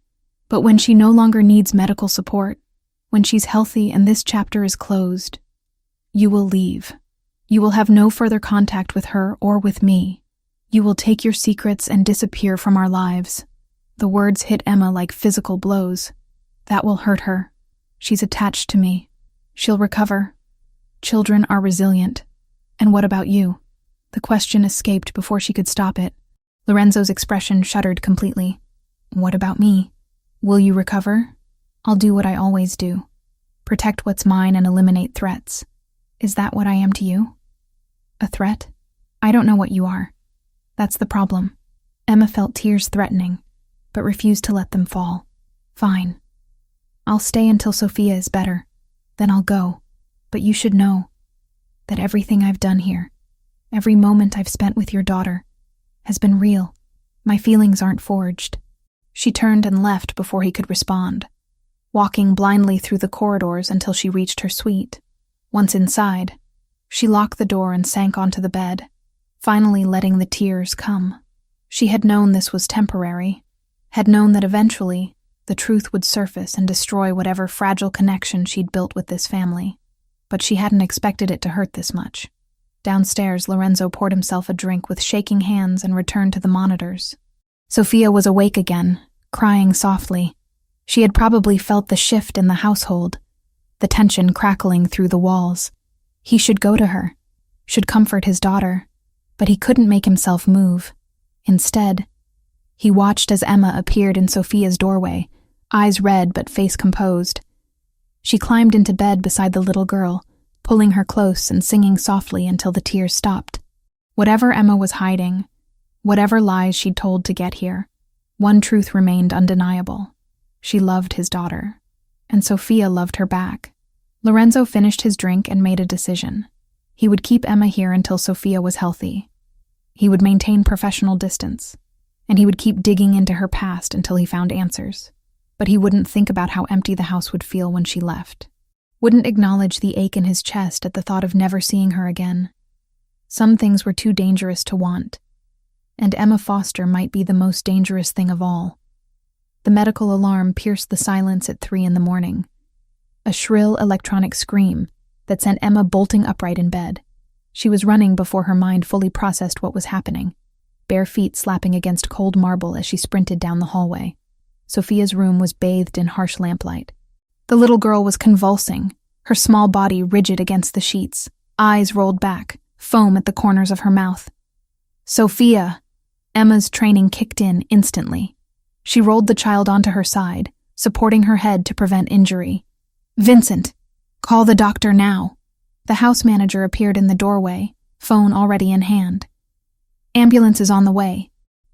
But when she no longer needs medical support, when she's healthy and this chapter is closed, you will leave. You will have no further contact with her or with me. You will take your secrets and disappear from our lives. The words hit Emma like physical blows. That will hurt her. She's attached to me. She'll recover. Children are resilient. And what about you? The question escaped before she could stop it. Lorenzo's expression shuddered completely. What about me? Will you recover? I'll do what I always do. Protect what's mine and eliminate threats. Is that what I am to you? A threat? I don't know what you are. That's the problem. Emma felt tears threatening, but refused to let them fall. Fine. I'll stay until Sofia is better. Then I'll go. But you should know that everything I've done here, every moment I've spent with your daughter, has been real. My feelings aren't forged. She turned and left before he could respond, walking blindly through the corridors until she reached her suite. Once inside, she locked the door and sank onto the bed, finally letting the tears come. She had known this was temporary, had known that eventually the truth would surface and destroy whatever fragile connection she'd built with this family. But she hadn't expected it to hurt this much. Downstairs, Lorenzo poured himself a drink with shaking hands and returned to the monitors. Sofia was awake again, crying softly. She had probably felt the shift in the household, the tension crackling through the walls. He should go to her, should comfort his daughter, but he couldn't make himself move. Instead, he watched as Emma appeared in Sofia's doorway, eyes red but face composed. She climbed into bed beside the little girl, pulling her close and singing softly until the tears stopped. Whatever Emma was hiding, whatever lies she'd told to get here, one truth remained undeniable. She loved his daughter, and Sofia loved her back. Lorenzo finished his drink and made a decision. He would keep Emma here until Sofia was healthy. He would maintain professional distance, and he would keep digging into her past until he found answers. But he wouldn't think about how empty the house would feel when she left. Wouldn't acknowledge the ache in his chest at the thought of never seeing her again. Some things were too dangerous to want, and Emma Foster might be the most dangerous thing of all. The medical alarm pierced the silence at 3 a.m, a shrill electronic scream that sent Emma bolting upright in bed. She was running before her mind fully processed what was happening, bare feet slapping against cold marble as she sprinted down the hallway. Sofia's room was bathed in harsh lamplight. The little girl was convulsing, her small body rigid against the sheets, eyes rolled back, foam at the corners of her mouth. "Sofia!" Emma's training kicked in instantly. She rolled the child onto her side, supporting her head to prevent injury. "Vincent, call the doctor now." The house manager appeared in the doorway, phone already in hand. "Ambulance is on the way.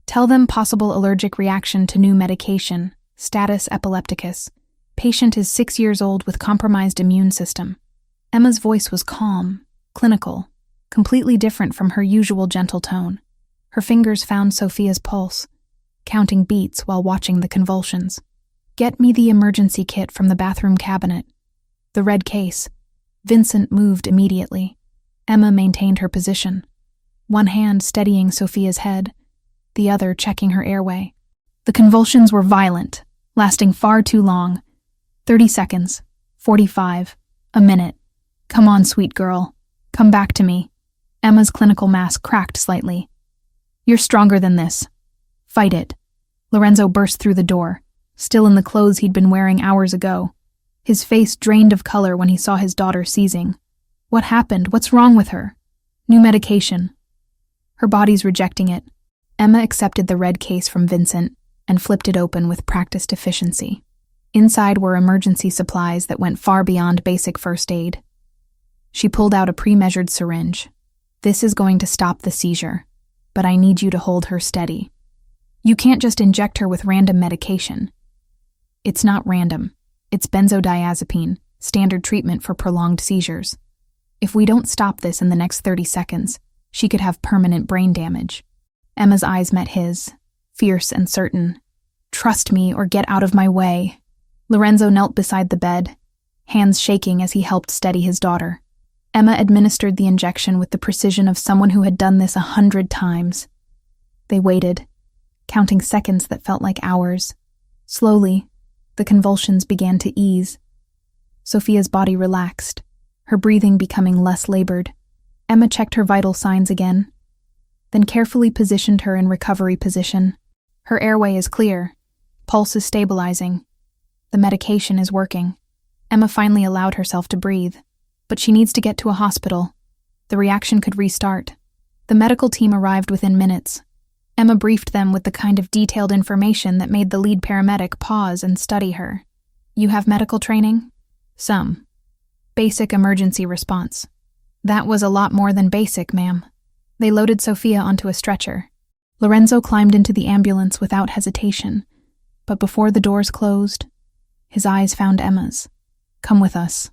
Tell them possible allergic reaction to new medication, status epilepticus. Patient is 6 years old with compromised immune system." Emma's voice was calm, clinical, completely different from her usual gentle tone. Her fingers found Sofia's pulse, counting beats while watching the convulsions. "Get me the emergency kit from the bathroom cabinet. The red case." Vincent moved immediately. Emma maintained her position, one hand steadying Sofia's head, the other checking her airway. The convulsions were violent, lasting far too long. 30 seconds, 45, a minute. "Come on, sweet girl. Come back to me." Emma's clinical mask cracked slightly. "You're stronger than this. Fight it." Lorenzo burst through the door, still in the clothes he'd been wearing hours ago. His face drained of color when he saw his daughter seizing. What happened? What's wrong with her? "New medication." "Her body's rejecting it." Emma accepted the red case from Vincent and flipped it open with practiced efficiency. Inside were emergency supplies that went far beyond basic first aid. She pulled out a pre-measured syringe. "This is going to stop the seizure, but I need you to hold her steady. You can't just inject her with random medication." "It's not random. It's benzodiazepine, standard treatment for prolonged seizures. If we don't stop this in the next 30 seconds, she could have permanent brain damage." Emma's eyes met his, fierce and certain. "Trust me or get out of my way." Lorenzo knelt beside the bed, hands shaking as he helped steady his daughter. Emma administered the injection with the precision of someone who had done this 100 times. They waited, counting seconds that felt like hours. Slowly, the convulsions began to ease. Sofia's body relaxed, her breathing becoming less labored. Emma checked her vital signs again, then carefully positioned her in recovery position. Her airway is clear. Pulse is stabilizing. The medication is working. Emma finally allowed herself to breathe. But she needs to get to a hospital. The reaction could restart. The medical team arrived within minutes. Emma briefed them with the kind of detailed information that made the lead paramedic pause and study her. "You have medical training?" "Some. Basic emergency response." "That was a lot more than basic, ma'am." They loaded Sofia onto a stretcher. Lorenzo climbed into the ambulance without hesitation, but before the doors closed, his eyes found Emma's. "Come with us."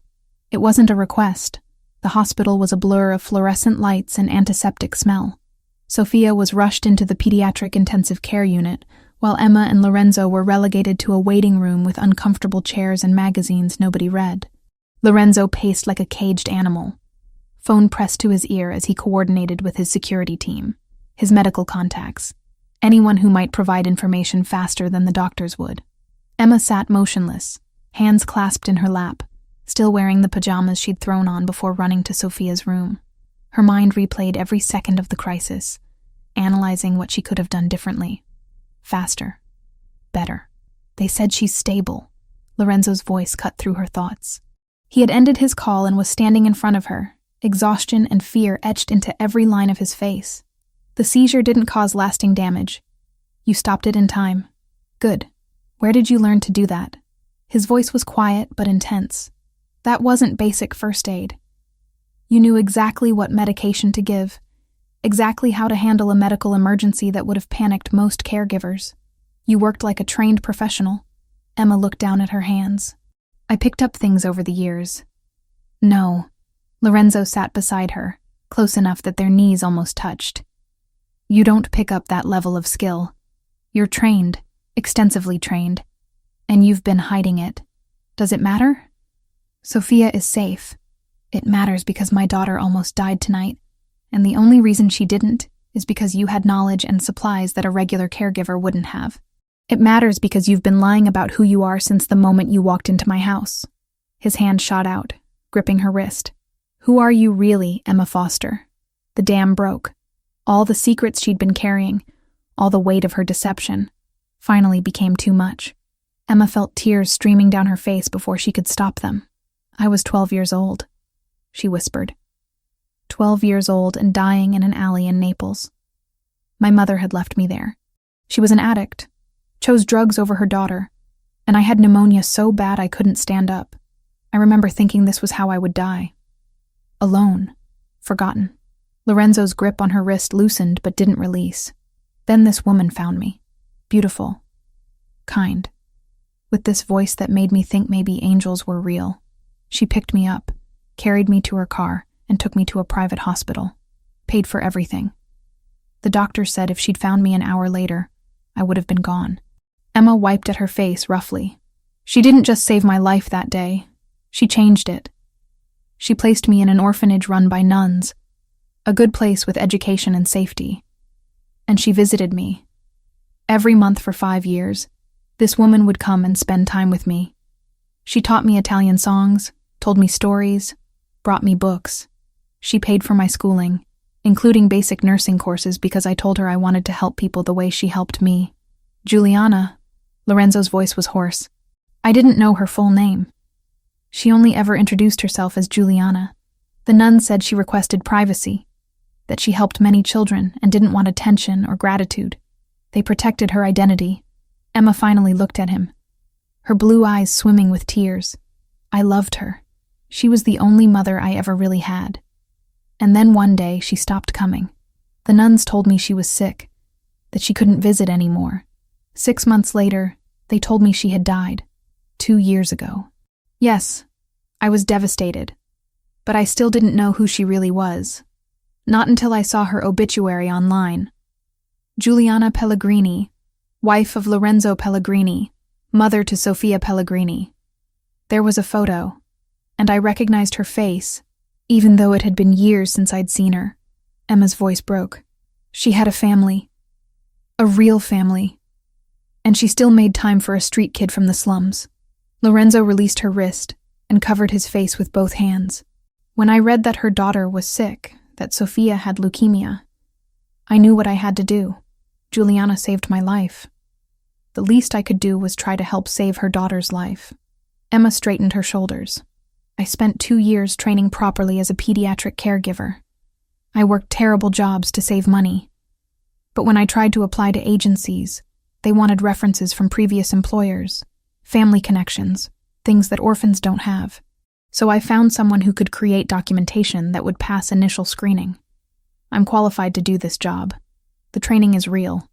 It wasn't a request. The hospital was a blur of fluorescent lights and antiseptic smell. Sofia was rushed into the pediatric intensive care unit, while Emma and Lorenzo were relegated to a waiting room with uncomfortable chairs and magazines nobody read. Lorenzo paced like a caged animal, phone pressed to his ear as he coordinated with his security team, his medical contacts, anyone who might provide information faster than the doctors would. Emma sat motionless, hands clasped in her lap, still wearing the pajamas she'd thrown on before running to Sofia's room. Her mind replayed every second of the crisis, analyzing what she could have done differently. Faster. Better. "They said she's stable." Lorenzo's voice cut through her thoughts. He had ended his call and was standing in front of her, exhaustion and fear etched into every line of his face. "The seizure didn't cause lasting damage. You stopped it in time. Good. Where did you learn to do that?" His voice was quiet but intense. That wasn't basic first aid. You knew exactly what medication to give, exactly how to handle a medical emergency that would have panicked most caregivers. You worked like a trained professional. Emma looked down at her hands. I picked up things over the years. No. Lorenzo sat beside her, close enough that their knees almost touched. You don't pick up that level of skill. You're trained, extensively trained, and you've been hiding it. Does it matter? Sofia is safe. It matters because my daughter almost died tonight, and the only reason she didn't is because you had knowledge and supplies that a regular caregiver wouldn't have. It matters because you've been lying about who you are since the moment you walked into my house. His hand shot out, gripping her wrist. Who are you really, Emma Foster? The dam broke. All the secrets she'd been carrying, all the weight of her deception, finally became too much. Emma felt tears streaming down her face before she could stop them. I was 12 years old, she whispered. 12 years old and dying in an alley in Naples. My mother had left me there. She was an addict, chose drugs over her daughter, and I had pneumonia so bad I couldn't stand up. I remember thinking this was how I would die. Alone, forgotten. Lorenzo's grip on her wrist loosened but didn't release. Then this woman found me. Beautiful. Kind. With this voice that made me think maybe angels were real. She picked me up, carried me to her car, and took me to a private hospital. Paid for everything. The doctor said if she'd found me an hour later, I would have been gone. Emma wiped at her face roughly. She didn't just save my life that day. She changed it. She placed me in an orphanage run by nuns, a good place with education and safety. And she visited me. Every month for 5 years, this woman would come and spend time with me. She taught me Italian songs, told me stories, brought me books. She paid for my schooling, including basic nursing courses because I told her I wanted to help people the way she helped me. Juliana, Lorenzo's voice was hoarse. I didn't know her full name. She only ever introduced herself as Juliana. The nun said she requested privacy, that she helped many children and didn't want attention or gratitude. They protected her identity. Emma finally looked at him, her blue eyes swimming with tears. I loved her. She was the only mother I ever really had. And then one day she stopped coming. The nuns told me she was sick, that she couldn't visit anymore. 6 months later, they told me she had died, 2 years ago. Yes, I was devastated, but I still didn't know who she really was. Not until I saw her obituary online. Juliana Pellagrini, wife of Lorenzo Pellagrini, mother to Sofia Pellagrini. There was a photo, and I recognized her face, even though it had been years since I'd seen her. Emma's voice broke. She had a family. A real family. And she still made time for a street kid from the slums. Lorenzo released her wrist and covered his face with both hands. When I read that her daughter was sick, that Sofia had leukemia, I knew what I had to do. Juliana saved my life. The least I could do was try to help save her daughter's life. Emma straightened her shoulders. I spent 2 years training properly as a pediatric caregiver. I worked terrible jobs to save money. But when I tried to apply to agencies, they wanted references from previous employers, family connections, things that orphans don't have. So I found someone who could create documentation that would pass initial screening. I'm qualified to do this job. The training is real.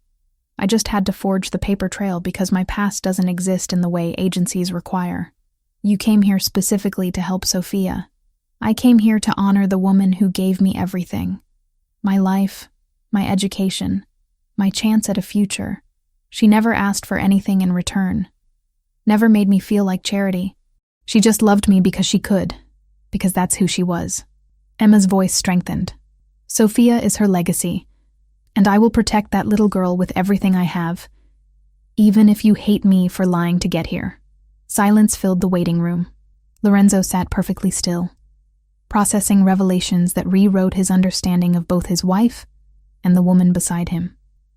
I just had to forge the paper trail because my past doesn't exist in the way agencies require. You came here specifically to help Sofia. I came here to honor the woman who gave me everything. My life, my education, my chance at a future. She never asked for anything in return. Never made me feel like charity. She just loved me because she could, because that's who she was. Emma's voice strengthened. Sofia is her legacy, and I will protect that little girl with everything I have, even if you hate me for lying to get here. Silence filled the waiting room. Lorenzo sat perfectly still, processing revelations that rewrote his understanding of both his wife and the woman beside him.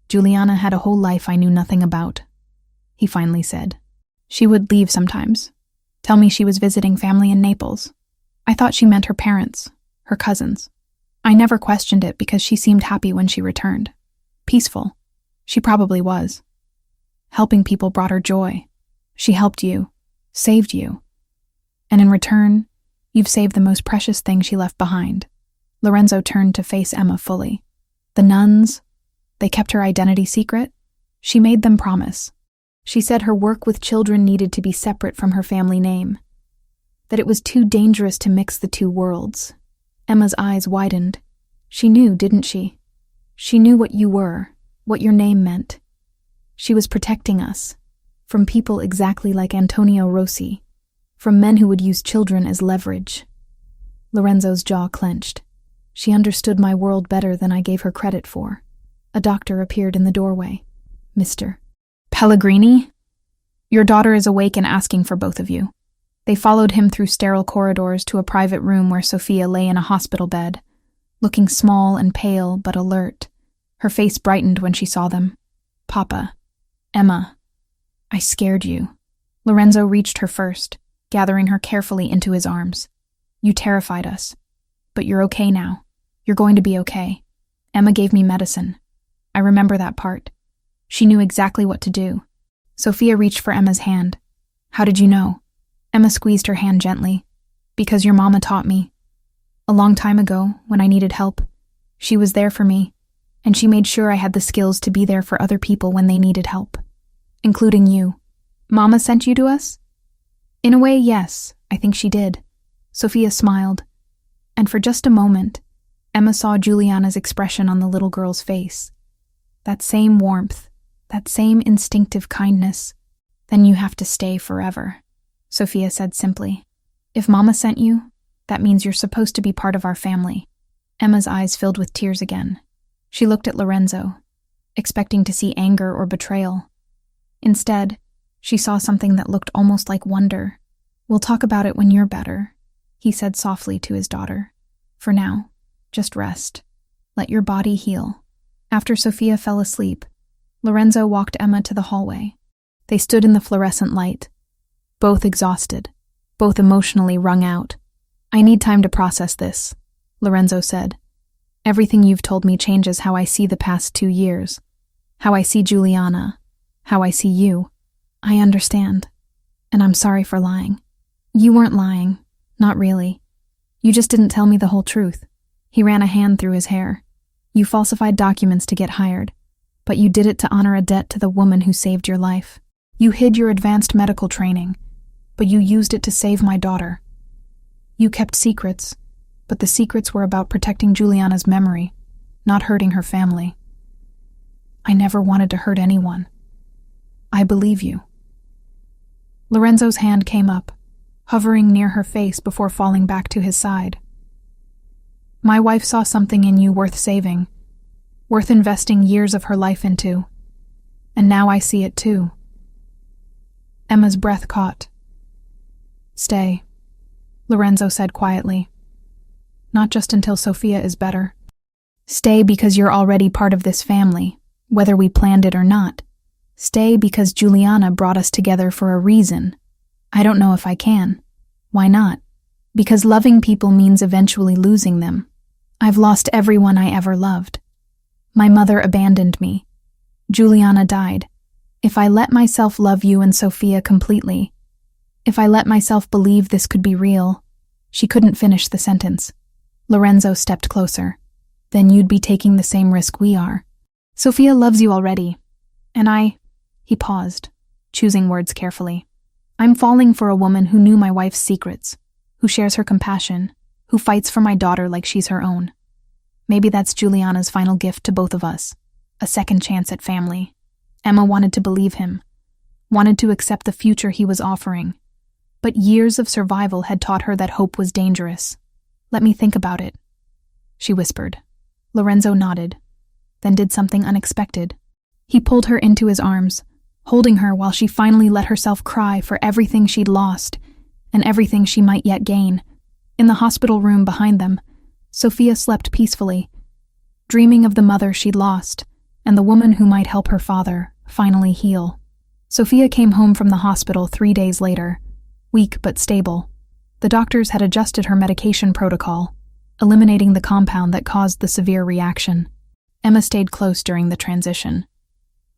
Juliana had a whole life I knew nothing about, he finally said. She would leave sometimes, tell me she was visiting family in Naples. I thought she meant her parents, her cousins. I never questioned it because she seemed happy when she returned. Peaceful. She probably was. Helping people brought her joy. She helped you, saved you. And in return, You've saved the most precious thing she left behind. Lorenzo turned to face Emma fully. The nuns, they kept her identity secret. She made them promise. She said her work with children needed to be separate from her family name, that it was too dangerous to mix the two worlds. Emma's eyes widened. She knew, didn't she? She knew what you were, what your name meant. She was protecting us, from people exactly like Antonio Rossi, from men who would use children as leverage. Lorenzo's jaw clenched. She understood my world better than I gave her credit for. A doctor appeared in the doorway. Mr. Pellagrini? Your daughter is awake and asking for both of you. They followed him through sterile corridors to a private room where Sofia lay in a hospital bed, looking small and pale but alert. Her face brightened when she saw them. Papa. Emma. I scared you. Lorenzo reached her first, gathering her carefully into his arms. You terrified us. But you're okay now. You're going to be okay. Emma gave me medicine. I remember that part. She knew exactly what to do. Sofia reached for Emma's hand. How did you know? Emma squeezed her hand gently. Because your mama taught me. A long time ago, when I needed help, she was there for me, and she made sure I had the skills to be there for other people when they needed help. Including you. Mama sent you to us? In a way, yes, I think she did. Sofia smiled. And for just a moment, Emma saw Juliana's expression on the little girl's face. That same warmth, that same instinctive kindness. Then you have to stay forever, Sofia said simply. If Mama sent you, that means you're supposed to be part of our family. Emma's eyes filled with tears again. She looked at Lorenzo, expecting to see anger or betrayal. Instead, she saw something that looked almost like wonder. We'll talk about it when you're better, he said softly to his daughter. For now, just rest. Let your body heal. After Sofia fell asleep, Lorenzo walked Emma to the hallway. They stood in the fluorescent light, both exhausted, both emotionally wrung out. I need time to process this, Lorenzo said. Everything you've told me changes how I see the past 2 years, how I see Juliana, how I see you. I understand, and I'm sorry for lying. You weren't lying, not really. You just didn't tell me the whole truth. He ran a hand through his hair. You falsified documents to get hired, but you did it to honor a debt to the woman who saved your life. You hid your advanced medical training, but you used it to save my daughter. You kept secrets, but the secrets were about protecting Juliana's memory, not hurting her family. I never wanted to hurt anyone. I believe you. Lorenzo's hand came up, hovering near her face before falling back to his side. My wife saw something in you worth saving, worth investing years of her life into, and now I see it too. Emma's breath caught. Stay, Lorenzo said quietly. Not just until Sofia is better. Stay because you're already part of this family, whether we planned it or not. Stay because Juliana brought us together for a reason. I don't know if I can. Why not? Because loving people means eventually losing them. I've lost everyone I ever loved. My mother abandoned me. Juliana died. If I let myself love you and Sofia completely, if I let myself believe this could be real, she couldn't finish the sentence. Lorenzo stepped closer. Then you'd be taking the same risk we are. Sofia loves you already. And he paused, choosing words carefully. I'm falling for a woman who knew my wife's secrets, who shares her compassion, who fights for my daughter like she's her own. Maybe that's Juliana's final gift to both of us, a second chance at family. Emma wanted to believe him, wanted to accept the future he was offering. But years of survival had taught her that hope was dangerous. Let me think about it, she whispered. Lorenzo nodded, then did something unexpected. He pulled her into his arms, holding her while she finally let herself cry for everything she'd lost and everything she might yet gain. In the hospital room behind them, Sofia slept peacefully, dreaming of the mother she'd lost and the woman who might help her father finally heal. Sofia came home from the hospital 3 days later, weak but stable. The doctors had adjusted her medication protocol, eliminating the compound that caused the severe reaction. Emma stayed close during the transition,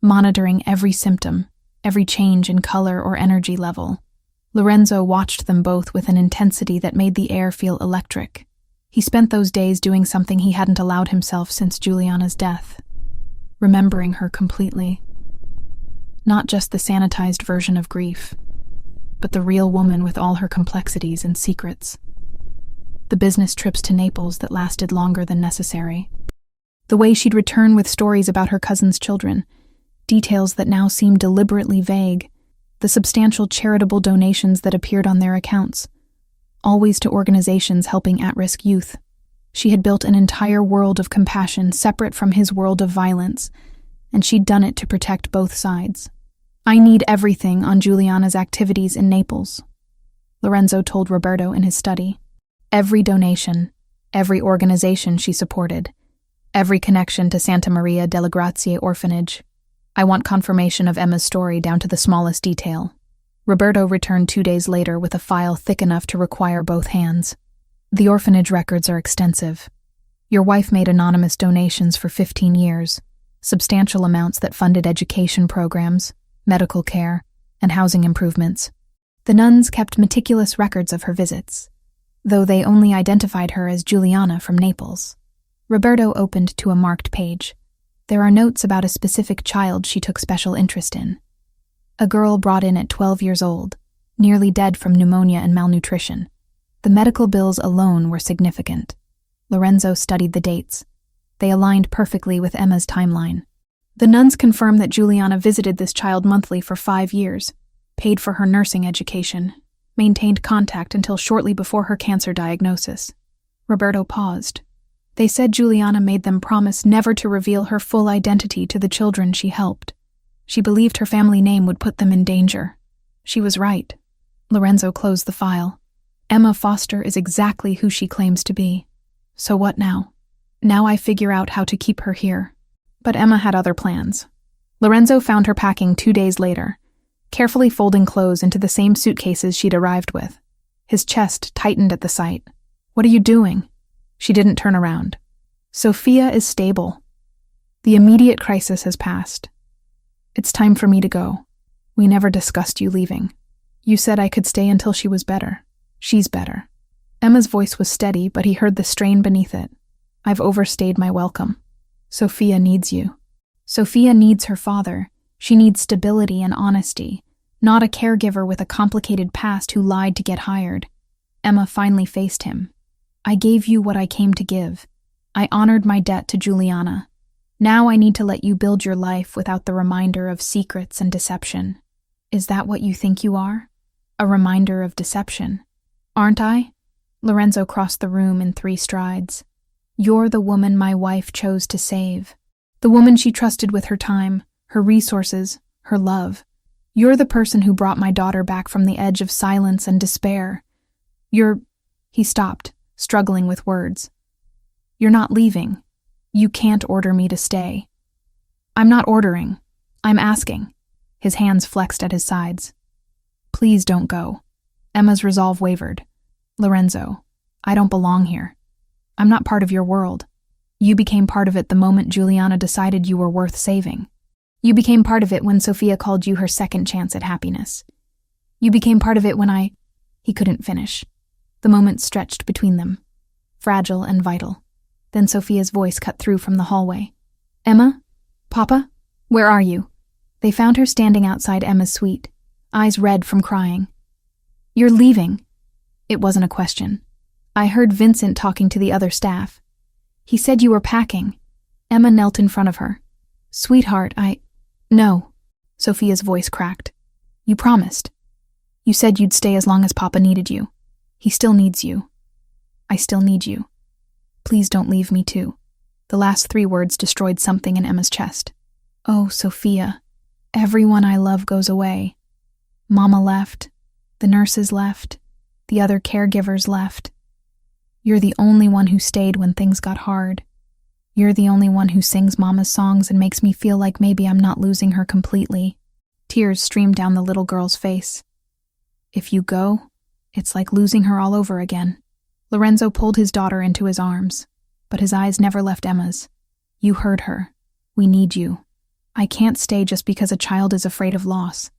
monitoring every symptom, every change in color or energy level. Lorenzo watched them both with an intensity that made the air feel electric. He spent those days doing something he hadn't allowed himself since Giuliana's death, remembering her completely. Not just the sanitized version of grief, but the real woman with all her complexities and secrets. The business trips to Naples that lasted longer than necessary. The way she'd return with stories about her cousin's children, details that now seemed deliberately vague, the substantial charitable donations that appeared on their accounts, always to organizations helping at-risk youth. She had built an entire world of compassion separate from his world of violence, and she'd done it to protect both sides. "I need everything on Giuliana's activities in Naples," Lorenzo told Roberto in his study. "Every donation, every organization she supported, every connection to Santa Maria delle Grazie orphanage. I want confirmation of Emma's story down to the smallest detail." Roberto returned 2 days later with a file thick enough to require both hands. "The orphanage records are extensive. Your wife made anonymous donations for 15 years, substantial amounts that funded education programs, medical care, and housing improvements. The nuns kept meticulous records of her visits, though they only identified her as Giuliana from Naples." Roberto opened to a marked page. There are notes about a specific child she took special interest in. A girl brought in at 12 years old, nearly dead from pneumonia and malnutrition. The medical bills alone were significant. Lorenzo studied the dates. They aligned perfectly with Emma's timeline. The nuns confirmed that Giuliana visited this child monthly for 5 years, paid for her nursing education, maintained contact until shortly before her cancer diagnosis. Roberto paused. They said Giuliana made them promise never to reveal her full identity to the children she helped. She believed her family name would put them in danger. She was right. Lorenzo closed the file. Emma Foster is exactly who she claims to be. So what now? Now I figure out how to keep her here. But Emma had other plans. Lorenzo found her packing 2 days later, carefully folding clothes into the same suitcases she'd arrived with. His chest tightened at the sight. "What are you doing?" She didn't turn around. "Sofia is stable. The immediate crisis has passed. It's time for me to go. We never discussed you leaving. You said I could stay until she was better. She's better." Emma's voice was steady, but he heard the strain beneath it. "I've overstayed my welcome. Sofia needs you. Sofia needs her father. She needs stability and honesty, not a caregiver with a complicated past who lied to get hired." Emma finally faced him. "I gave you what I came to give. I honored my debt to Giuliana. Now I need to let you build your life without the reminder of secrets and deception. Is that what you think you are? A reminder of deception? Aren't I?" Lorenzo crossed the room in 3 strides. "You're the woman my wife chose to save. The woman she trusted with her time, her resources, her love. You're the person who brought my daughter back from the edge of silence and despair. He stopped, struggling with words. "You're not leaving. You can't order me to stay." "I'm not ordering. I'm asking." His hands flexed at his sides. "Please don't go." Emma's resolve wavered. "Lorenzo, I don't belong here. I'm not part of your world. You became part of it the moment Giuliana decided you were worth saving. You became part of it when Sofia called you her second chance at happiness. You became part of it when He couldn't finish. The moment stretched between them, fragile and vital. Then Sofia's voice cut through from the hallway. "Emma? Papa? Where are you?" They found her standing outside Emma's suite, eyes red from crying. "You're leaving." It wasn't a question. "I heard Vincent talking to the other staff. He said you were packing." Emma knelt in front of her. "Sweetheart, No." Sofia's voice cracked. "You promised. You said you'd stay as long as Papa needed you. He still needs you. I still need you. Please don't leave me too." The last 3 words destroyed something in Emma's chest. "Oh, Sofia, everyone I love goes away. Mama left, the nurses left, the other caregivers left. You're the only one who stayed when things got hard. You're the only one who sings Mama's songs and makes me feel like maybe I'm not losing her completely." Tears streamed down the little girl's face. "If you go, it's like losing her all over again." Lorenzo pulled his daughter into his arms, but his eyes never left Emma's. "You heard her. We need you. I can't stay just because a child is afraid of loss.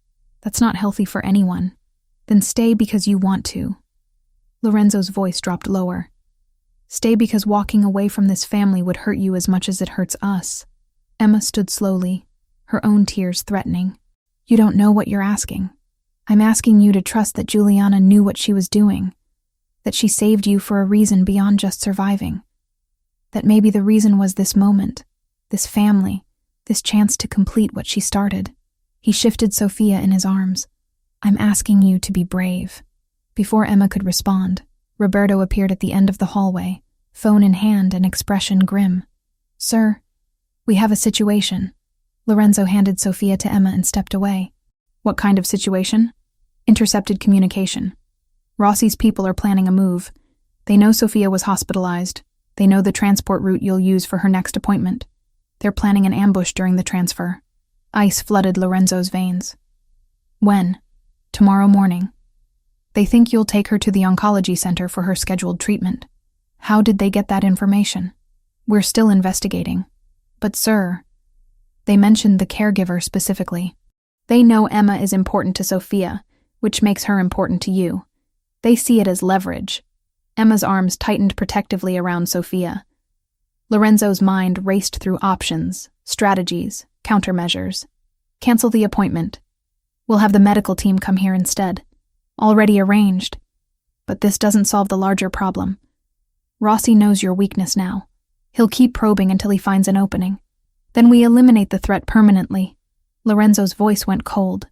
That's not healthy for anyone. Then stay because you want to. Lorenzo's voice dropped lower. Stay because walking away from this family would hurt you as much as it hurts us. Emma stood slowly, her own tears threatening. You don't know what you're asking. I'm asking you to trust that Juliana knew what she was doing, that she saved you for a reason beyond just surviving, that maybe the reason was this moment, this family, this chance to complete what she started. He shifted Sofia in his arms. I'm asking you to be brave. Before Emma could respond, Roberto appeared at the end of the hallway, phone in hand and expression grim. Sir, we have a situation. Lorenzo handed Sofia to Emma and stepped away. What kind of situation? Intercepted communication. Rossi's people are planning a move. They know Sofia was hospitalized. They know the transport route you'll use for her next appointment. They're planning an ambush during the transfer. Ice flooded Lorenzo's veins. When? Tomorrow morning. They think you'll take her to the oncology center for her scheduled treatment. How did they get that information? We're still investigating. But sir, they mentioned the caregiver specifically. They know Emma is important to Sofia, which makes her important to you. They see it as leverage. Emma's arms tightened protectively around Sofia. Lorenzo's mind raced through options, strategies, countermeasures. Cancel the appointment. We'll have the medical team come here instead. Already arranged. But this doesn't solve the larger problem. Rossi knows your weakness now. He'll keep probing until he finds an opening. Then we eliminate the threat permanently. Lorenzo's voice went cold.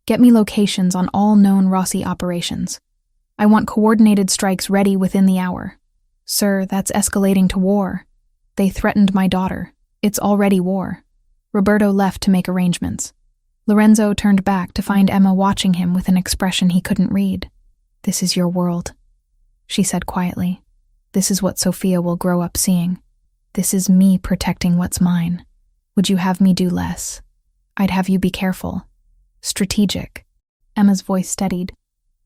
Get me locations on all known Rossi operations. I want coordinated strikes ready within the hour. Sir, that's escalating to war. They threatened my daughter. It's already war. Roberto left to make arrangements. Lorenzo turned back to find Emma watching him with an expression he couldn't read. This is your world, she said quietly. This is what Sofia will grow up seeing. This is me protecting what's mine. Would you have me do less? I'd have you be careful. Strategic. Emma's voice steadied.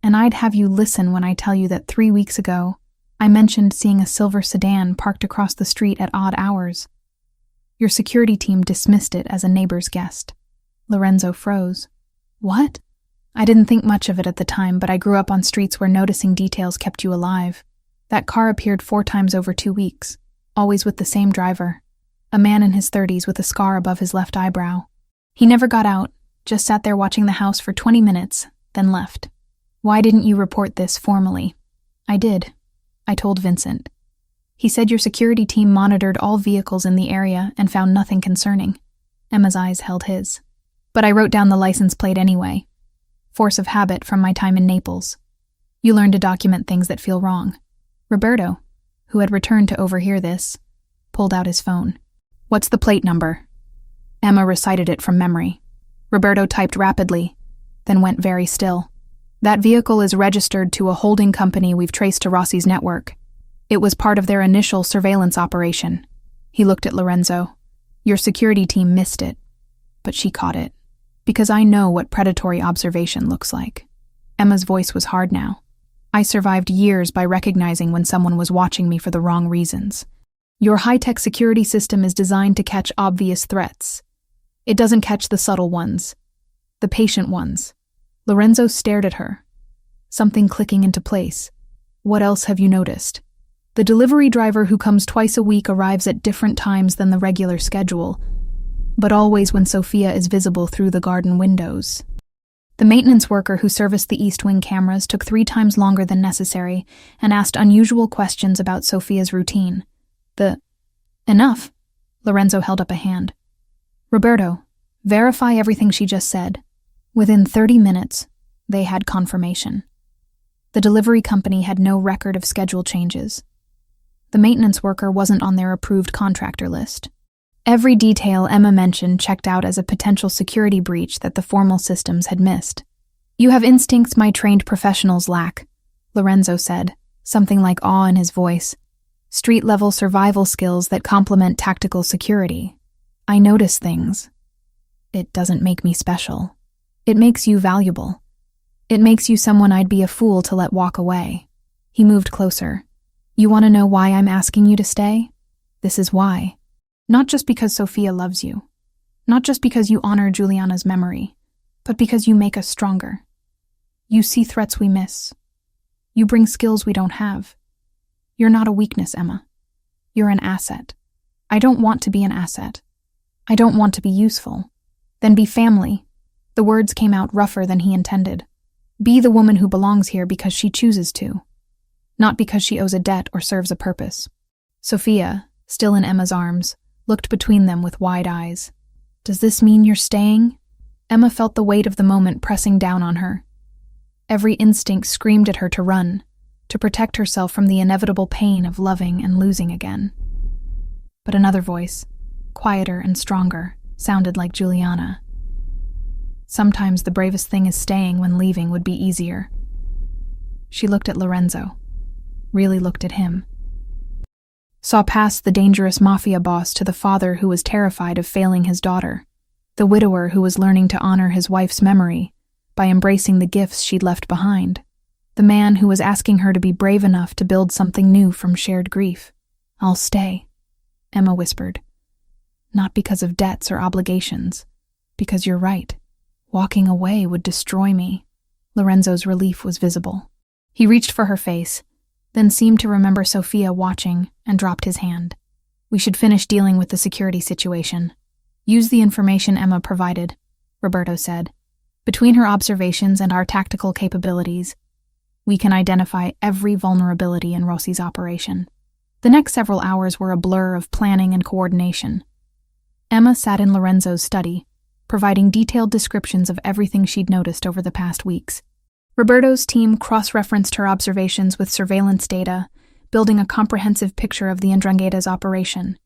And I'd have you listen when I tell you that 3 weeks ago, I mentioned seeing a silver sedan parked across the street at odd hours. Your security team dismissed it as a neighbor's guest. Lorenzo froze. What? I didn't think much of it at the time, but I grew up on streets where noticing details kept you alive. That car appeared 4 times over 2 weeks, always with the same driver. A man in his 30s with a scar above his left eyebrow. He never got out, just sat there watching the house for 20 minutes, then left. Why didn't you report this formally? I did. I told Vincent. He said your security team monitored all vehicles in the area and found nothing concerning. Emma's eyes held his. But I wrote down the license plate anyway. Force of habit from my time in Naples. You learn to document things that feel wrong. Roberto, who had returned to overhear this, pulled out his phone. What's the plate number? Emma recited it from memory. Roberto typed rapidly, then went very still. That vehicle is registered to a holding company we've traced to Rossi's network. It was part of their initial surveillance operation. He looked at Lorenzo. Your security team missed it, but she caught it. Because I know what predatory observation looks like. Emma's voice was hard now. I survived years by recognizing when someone was watching me for the wrong reasons. Your high-tech security system is designed to catch obvious threats. It doesn't catch the subtle ones, the patient ones. Lorenzo stared at her, something clicking into place. What else have you noticed? The delivery driver who comes twice a week arrives at different times than the regular schedule, but always when Sofia is visible through the garden windows. The maintenance worker who serviced the East Wing cameras took 3 times longer than necessary and asked unusual questions about Sofia's routine. Enough. Lorenzo held up a hand. Roberto, verify everything she just said. Within 30 minutes, they had confirmation. The delivery company had no record of schedule changes. The maintenance worker wasn't on their approved contractor list. Every detail Emma mentioned checked out as a potential security breach that the formal systems had missed. You have instincts my trained professionals lack, Lorenzo said, something like awe in his voice. Street-level survival skills that complement tactical security. I notice things. It doesn't make me special. It makes you valuable. It makes you someone I'd be a fool to let walk away. He moved closer. You want to know why I'm asking you to stay? This is why. Not just because Sofia loves you. Not just because you honor Juliana's memory, but because you make us stronger. You see threats we miss. You bring skills we don't have. You're not a weakness, Emma. You're an asset. I don't want to be an asset. I don't want to be useful. Then be family. The words came out rougher than he intended. Be the woman who belongs here because she chooses to, not because she owes a debt or serves a purpose. Sofia, still in Emma's arms, looked between them with wide eyes. Does this mean you're staying? Emma felt the weight of the moment pressing down on her. Every instinct screamed at her to run, to protect herself from the inevitable pain of loving and losing again. But another voice, quieter and stronger, sounded like Juliana. Sometimes the bravest thing is staying when leaving would be easier. She looked at Lorenzo, really looked at him. Saw past the dangerous Mafia boss to the father who was terrified of failing his daughter, the widower who was learning to honor his wife's memory by embracing the gifts she'd left behind, the man who was asking her to be brave enough to build something new from shared grief. I'll stay, Emma whispered. Not because of debts or obligations, because you're right. Walking away would destroy me. Lorenzo's relief was visible. He reached for her face, then seemed to remember Sofia watching and dropped his hand. We should finish dealing with the security situation. Use the information Emma provided, Roberto said. Between her observations and our tactical capabilities, we can identify every vulnerability in Rossi's operation. The next several hours were a blur of planning and coordination. Emma sat in Lorenzo's study, providing detailed descriptions of everything she'd noticed over the past weeks. Roberto's team cross-referenced her observations with surveillance data, building a comprehensive picture of the Ndrangheta's operation.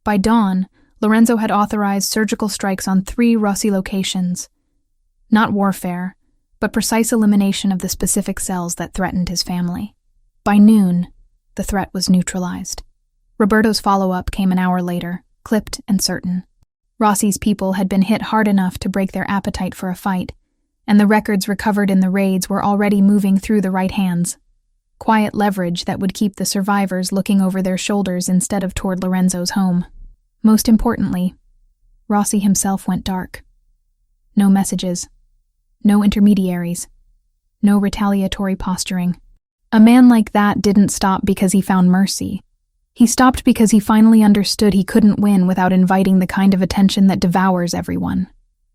By dawn, Lorenzo had authorized surgical strikes on 3 Rossi locations. Not warfare, but precise elimination of the specific cells that threatened his family. By noon, the threat was neutralized. Roberto's follow-up came an hour later, clipped and certain. Rossi's people had been hit hard enough to break their appetite for a fight, and the records recovered in the raids were already moving through the right hands. Quiet leverage that would keep the survivors looking over their shoulders instead of toward Lorenzo's home. Most importantly, Rossi himself went dark. No messages. No intermediaries. No retaliatory posturing. A man like that didn't stop because he found mercy. He stopped because he finally understood he couldn't win without inviting the kind of attention that devours everyone.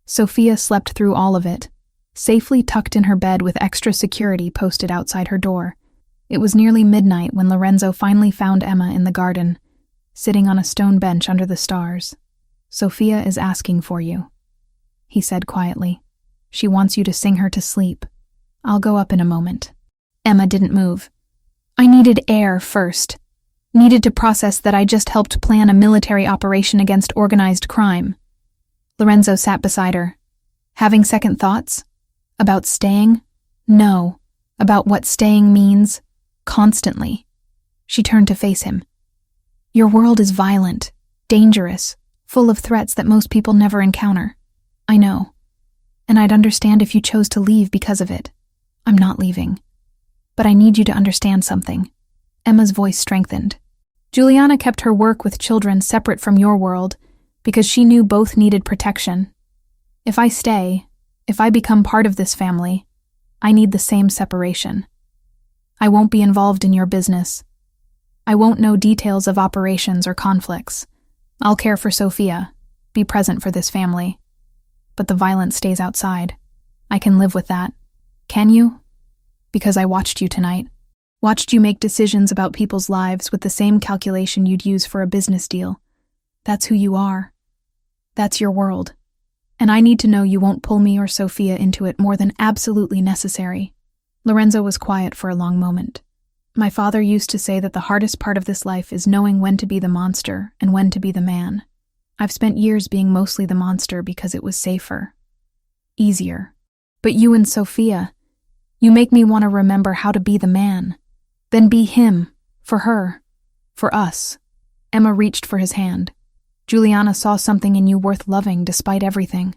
Sofia slept through all of it, safely tucked in her bed with extra security posted outside her door. It was nearly midnight when Lorenzo finally found Emma in the garden, sitting on a stone bench under the stars. Sofia is asking for you, he said quietly. She wants you to sing her to sleep. I'll go up in a moment. Emma didn't move. I needed air first. Needed to process that I just helped plan a military operation against organized crime. Lorenzo sat beside her. Having second thoughts? About staying? No. About what staying means? Constantly. She turned to face him. Your world is violent, dangerous, full of threats that most people never encounter. I know. And I'd understand if you chose to leave because of it. I'm not leaving. But I need you to understand something. Emma's voice strengthened. Juliana kept her work with children separate from your world because she knew both needed protection. If I stay, if I become part of this family, I need the same separation. I won't be involved in your business. I won't know details of operations or conflicts. I'll care for Sofia, be present for this family. But the violence stays outside. I can live with that. Can you? Because I watched you tonight. Watched you make decisions about people's lives with the same calculation you'd use for a business deal. That's who you are. That's your world. And I need to know you won't pull me or Sofia into it more than absolutely necessary. Lorenzo was quiet for a long moment. My father used to say that the hardest part of this life is knowing when to be the monster and when to be the man. I've spent years being mostly the monster because it was safer. Easier. But you and Sofia, you make me want to remember how to be the man. Then be him, for her, for us. Emma reached for his hand. Juliana saw something in you worth loving despite everything.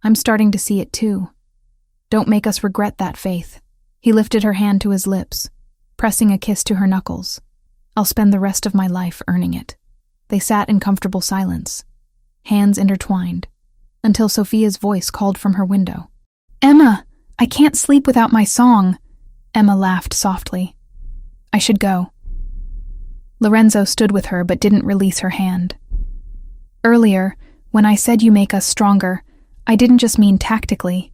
I'm starting to see it too. Don't make us regret that faith. He lifted her hand to his lips, pressing a kiss to her knuckles. I'll spend the rest of my life earning it. They sat in comfortable silence, hands intertwined, until Sofia's voice called from her window. Emma, I can't sleep without my song. Emma laughed softly. I should go. Lorenzo stood with her but didn't release her hand. Earlier, when I said you make us stronger, I didn't just mean tactically.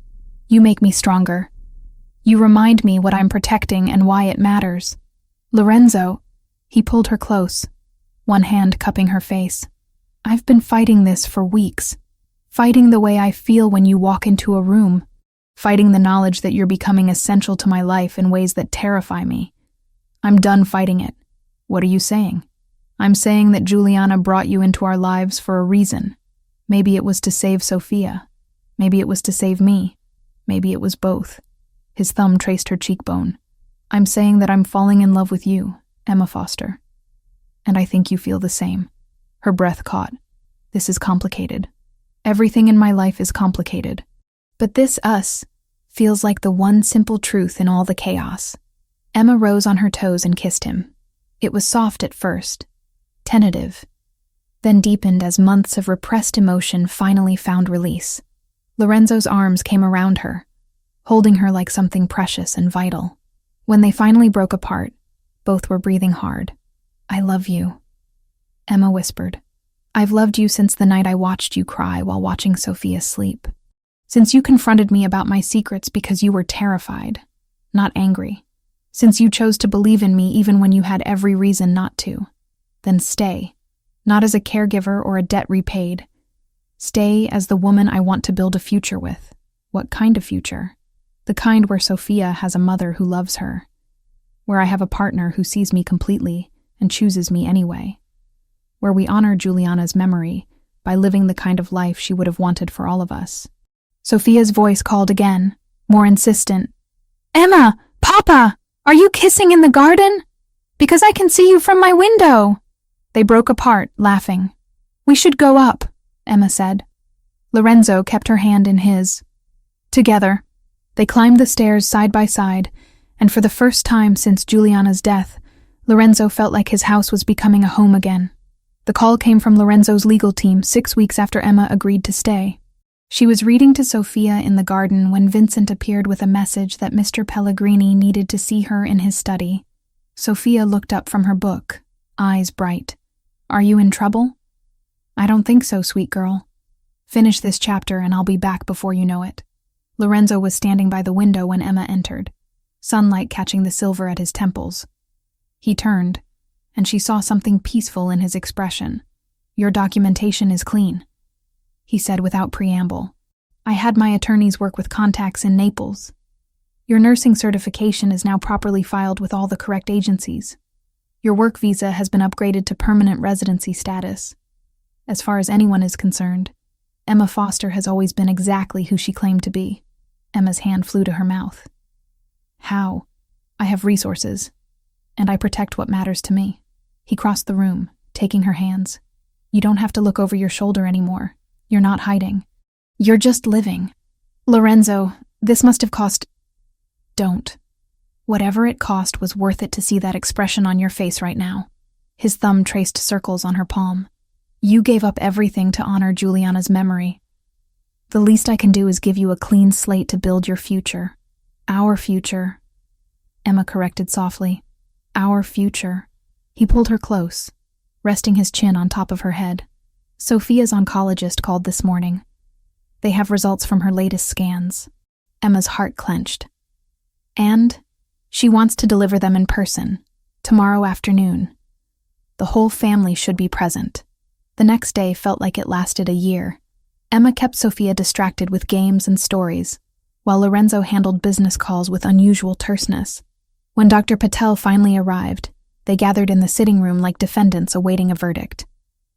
You make me stronger. You remind me what I'm protecting and why it matters. Lorenzo, he pulled her close, one hand cupping her face. I've been fighting this for weeks. Fighting the way I feel when you walk into a room. Fighting the knowledge that you're becoming essential to my life in ways that terrify me. I'm done fighting it. What are you saying? I'm saying that Juliana brought you into our lives for a reason. Maybe it was to save Sofia. Maybe it was to save me. Maybe it was both. His thumb traced her cheekbone. I'm saying that I'm falling in love with you, Emma Foster. And I think you feel the same. Her breath caught. This is complicated. Everything in my life is complicated. But this us feels like the one simple truth in all the chaos. Emma rose on her toes and kissed him. It was soft at first, tentative, then deepened as months of repressed emotion finally found release. Lorenzo's arms came around her, holding her like something precious and vital. When they finally broke apart, both were breathing hard. I love you, Emma whispered. I've loved you since the night I watched you cry while watching Sofia sleep. Since you confronted me about my secrets because you were terrified, not angry. Since you chose to believe in me even when you had every reason not to. Then stay, not as a caregiver or a debt repaid. Stay as the woman I want to build a future with. What kind of future? The kind where Sofia has a mother who loves her. Where I have a partner who sees me completely and chooses me anyway. Where we honor Juliana's memory by living the kind of life she would have wanted for all of us. Sofia's voice called again, more insistent. Emma! Papa! Are you kissing in the garden? Because I can see you from my window. They broke apart, laughing. We should go up, Emma said. Lorenzo kept her hand in his. Together, they climbed the stairs side by side, and for the first time since Juliana's death, Lorenzo felt like his house was becoming a home again. The call came from Lorenzo's legal team 6 weeks after Emma agreed to stay. She was reading to Sofia in the garden when Vincent appeared with a message that Mr. Pellagrini needed to see her in his study. Sofia looked up from her book, eyes bright. Are you in trouble? I don't think so, sweet girl. Finish this chapter and I'll be back before you know it. Lorenzo was standing by the window when Emma entered, sunlight catching the silver at his temples. He turned, and she saw something peaceful in his expression. Your documentation is clean, he said without preamble. I had my attorneys work with contacts in Naples. Your nursing certification is now properly filed with all the correct agencies. Your work visa has been upgraded to permanent residency status. As far as anyone is concerned, Emma Foster has always been exactly who she claimed to be. Emma's hand flew to her mouth. How? I have resources, and I protect what matters to me. He crossed the room, taking her hands. You don't have to look over your shoulder anymore. You're not hiding. You're just living. Lorenzo, this must have cost... Don't. Whatever it cost was worth it to see that expression on your face right now. His thumb traced circles on her palm. You gave up everything to honor Juliana's memory. The least I can do is give you a clean slate to build your future. Our future. Emma corrected softly. Our future. He pulled her close, resting his chin on top of her head. Sofia's oncologist called this morning. They have results from her latest scans. Emma's heart clenched. And she wants to deliver them in person, tomorrow afternoon. The whole family should be present. The next day felt like it lasted a year. Emma kept Sofia distracted with games and stories, while Lorenzo handled business calls with unusual terseness. When Dr. Patel finally arrived, they gathered in the sitting room like defendants awaiting a verdict.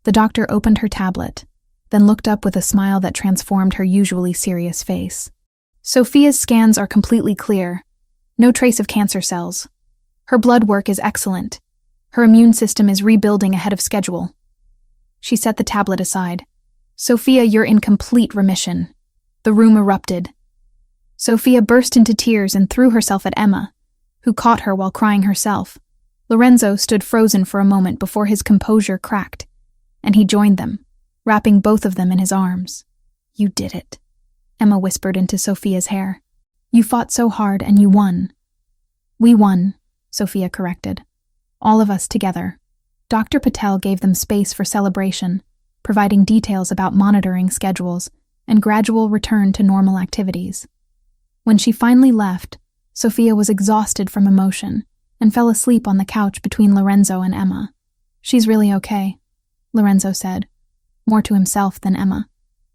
The doctor opened her tablet, then looked up with a smile that transformed her usually serious face. Sofia's scans are completely clear. No trace of cancer cells. Her blood work is excellent. Her immune system is rebuilding ahead of schedule. She set the tablet aside. Sofia, you're in complete remission. The room erupted. Sofia burst into tears and threw herself at Emma, who caught her while crying herself. Lorenzo stood frozen for a moment before his composure cracked, and he joined them, wrapping both of them in his arms. You did it, Emma whispered into Sofia's hair. You fought so hard and you won." "We won," Sofia corrected. "All of us together." Dr. Patel gave them space for celebration, providing details about monitoring schedules and gradual return to normal activities. When she finally left, Sofia was exhausted from emotion and fell asleep on the couch between Lorenzo and Emma. "She's really okay," Lorenzo said, more to himself than Emma.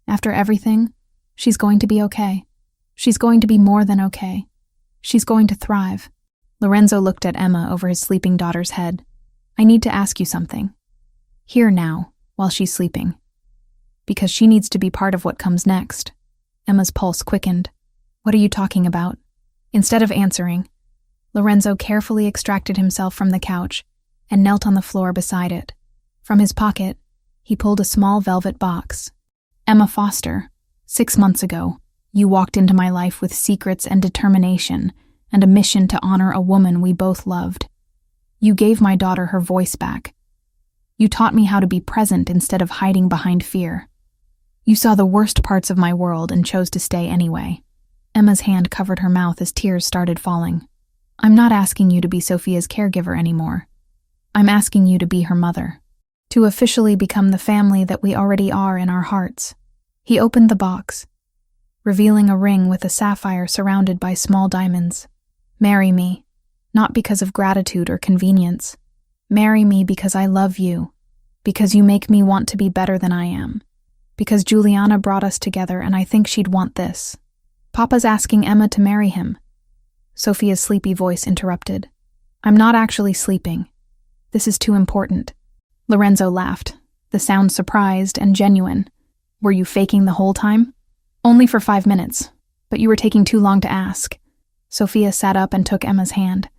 "After everything, she's going to be okay. She's going to be more than okay. She's going to thrive." Lorenzo looked at Emma over his sleeping daughter's head. "I need to ask you something. Here now, while she's sleeping. Because she needs to be part of what comes next." Emma's pulse quickened. "What are you talking about?" Instead of answering, Lorenzo carefully extracted himself from the couch and knelt on the floor beside it. From his pocket, he pulled a small velvet box. "Emma Foster, 6 months ago, you walked into my life with secrets and determination and a mission to honor a woman we both loved. You gave my daughter her voice back. You taught me how to be present instead of hiding behind fear. You saw the worst parts of my world and chose to stay anyway." Emma's hand covered her mouth as tears started falling. "I'm not asking you to be Sofia's caregiver anymore. I'm asking you to be her mother. To officially become the family that we already are in our hearts." He opened the box, revealing a ring with a sapphire surrounded by small diamonds. "Marry me, not because of gratitude or convenience. Marry me because I love you, because you make me want to be better than I am, because Juliana brought us together and I think she'd want this." "Papa's asking Emma to marry him," Sofia's sleepy voice interrupted. "I'm not actually sleeping. This is too important." Lorenzo laughed, the sound surprised and genuine. "Were you faking the whole time?" "Only for 5 minutes, but you were taking too long to ask." Sofia sat up and took Emma's hand.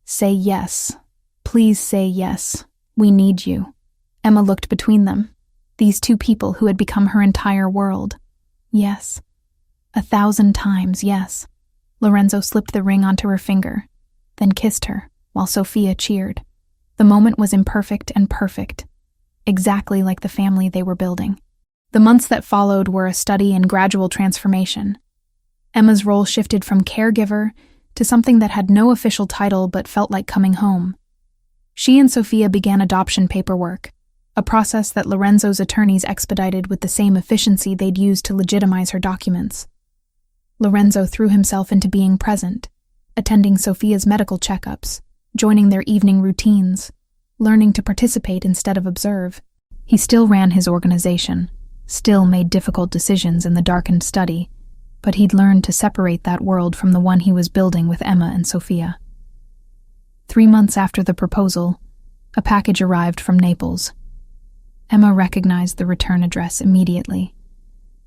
"Say yes. Please say yes. We need you." Emma looked between them, these two people who had become her entire world. "Yes. 1,000 times, yes." Lorenzo slipped the ring onto her finger, then kissed her, while Sofia cheered. The moment was imperfect and perfect, exactly like the family they were building. The months that followed were a study in gradual transformation. Emma's role shifted from caregiver to something that had no official title but felt like coming home. She and Sofia began adoption paperwork, a process that Lorenzo's attorneys expedited with the same efficiency they'd used to legitimize her documents. Lorenzo threw himself into being present, attending Sofia's medical checkups, joining their evening routines, learning to participate instead of observe. He still ran his organization, still made difficult decisions in the darkened study, but he'd learned to separate that world from the one he was building with Emma and Sofia. 3 months after the proposal, a package arrived from Naples. Emma recognized the return address immediately.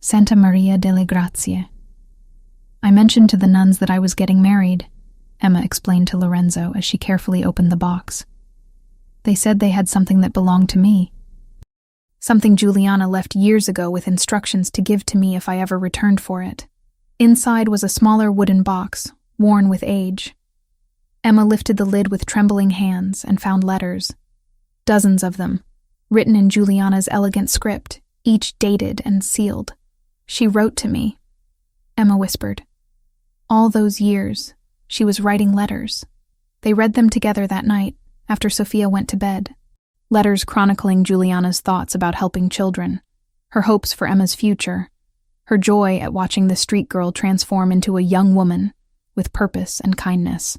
Santa Maria delle Grazie. "I mentioned to the nuns that I was getting married," Emma explained to Lorenzo as she carefully opened the box. "They said they had something that belonged to me. Something Juliana left years ago with instructions to give to me if I ever returned for it." Inside was a smaller wooden box, worn with age. Emma lifted the lid with trembling hands and found letters. Dozens of them, written in Juliana's elegant script, each dated and sealed. "She wrote to me," Emma whispered. All those years, she was writing letters. They read them together that night, after Sofia went to bed. Letters chronicling Juliana's thoughts about helping children, her hopes for Emma's future, her joy at watching the street girl transform into a young woman with purpose and kindness.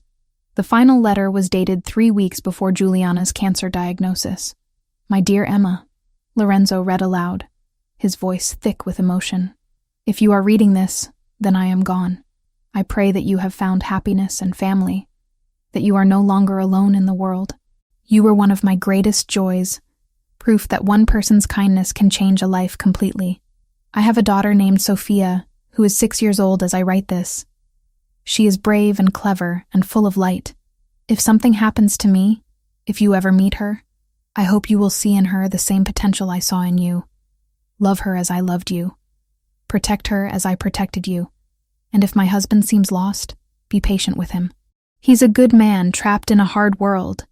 The final letter was dated 3 weeks before Juliana's cancer diagnosis. "My dear Emma," Lorenzo read aloud, his voice thick with emotion. "If you are reading this, then I am gone. I pray that you have found happiness and family, that you are no longer alone in the world. You were one of my greatest joys, proof that one person's kindness can change a life completely. I have a daughter named Sofia, who is 6 years old as I write this. She is brave and clever and full of light. If something happens to me, if you ever meet her, I hope you will see in her the same potential I saw in you. Love her as I loved you. Protect her as I protected you. And if my husband seems lost, be patient with him. He's a good man trapped in a hard world,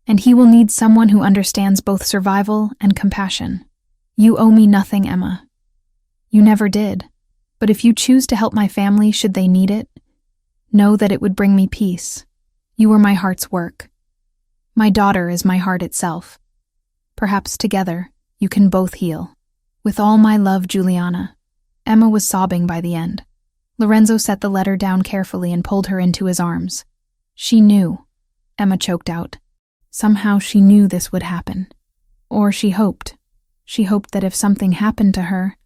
and he will need someone who understands both survival and compassion. You owe me nothing, Emma. You never did. But if you choose to help my family should they need it, Know that it would bring me peace. You were my heart's work. My daughter is my heart itself. Perhaps together, you can both heal. With all my love, Juliana." Emma was sobbing by the end. Lorenzo set the letter down carefully and pulled her into his arms. She knew, Emma choked out. Somehow she knew this would happen. Or she hoped. She hoped that if something happened to her,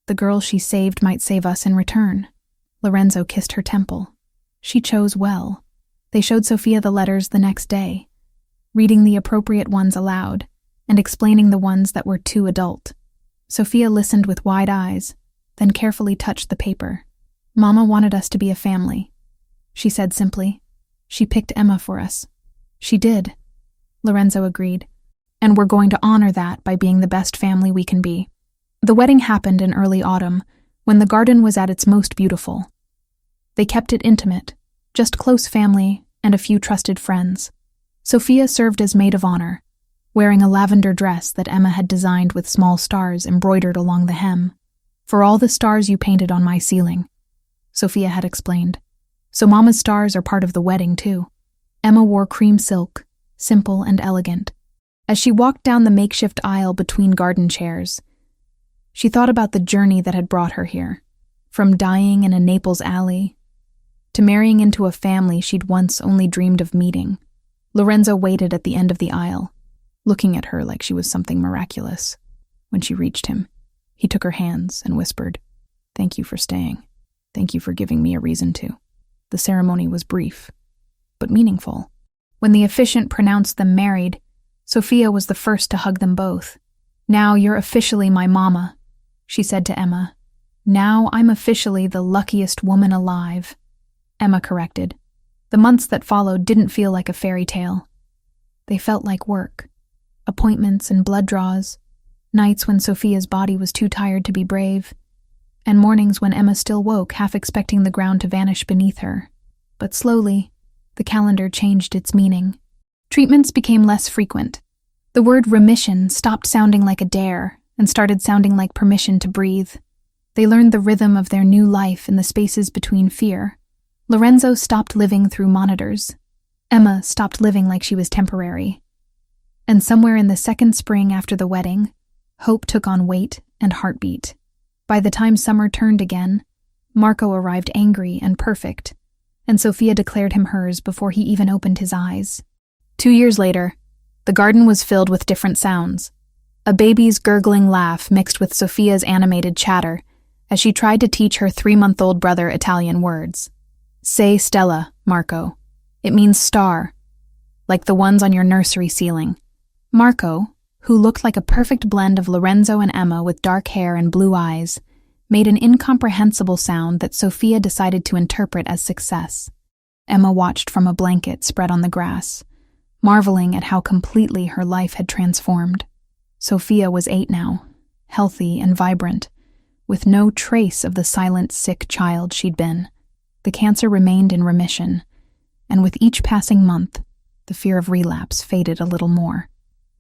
the girl she saved might save us in return. Lorenzo kissed her temple. She chose well. They showed Sofia the letters the next day, reading the appropriate ones aloud and explaining the ones that were too adult. Sofia listened with wide eyes, then carefully touched the paper. "Mama wanted us to be a family," she said simply. "She picked Emma for us." "She did," Lorenzo agreed. "And we're going to honor that by being the best family we can be." The wedding happened in early autumn, when the garden was at its most beautiful. They kept it intimate, just close family and a few trusted friends. Sofia served as maid of honor, wearing a lavender dress that Emma had designed with small stars embroidered along the hem. "For all the stars you painted on my ceiling," Sofia had explained. "So Mama's stars are part of the wedding, too." Emma wore cream silk, simple and elegant. As she walked down the makeshift aisle between garden chairs, she thought about the journey that had brought her here, from dying in a Naples alley to marrying into a family she'd once only dreamed of meeting. Lorenzo waited at the end of the aisle, looking at her like she was something miraculous. When she reached him, he took her hands and whispered, "Thank you for staying. Thank you for giving me a reason to." The ceremony was brief, but meaningful. When the officiant pronounced them married, Sofia was the first to hug them both. "Now you're officially my mama," she said to Emma. "Now I'm officially the luckiest woman alive," Emma corrected. The months that followed didn't feel like a fairy tale. They felt like work. Appointments and blood draws, nights when Sofia's body was too tired to be brave, and mornings when Emma still woke, half expecting the ground to vanish beneath her. But slowly, the calendar changed its meaning. Treatments became less frequent. The word remission stopped sounding like a dare and started sounding like permission to breathe. They learned the rhythm of their new life in the spaces between fear. Lorenzo stopped living through monitors. Emma stopped living like she was temporary. And somewhere in the second spring after the wedding, hope took on weight and heartbeat. By the time summer turned again, Marco arrived angry and perfect, and Sofia declared him hers before he even opened his eyes. 2 years later, the garden was filled with different sounds. A baby's gurgling laugh mixed with Sofia's animated chatter as she tried to teach her 3-month-old brother Italian words. "Say Stella, Marco. It means star, like the ones on your nursery ceiling." Marco, who looked like a perfect blend of Lorenzo and Emma with dark hair and blue eyes, made an incomprehensible sound that Sofia decided to interpret as success. Emma watched from a blanket spread on the grass, marveling at how completely her life had transformed. Sofia was 8 now, healthy and vibrant, with no trace of the silent, sick child she'd been. The cancer remained in remission, and with each passing month, the fear of relapse faded a little more.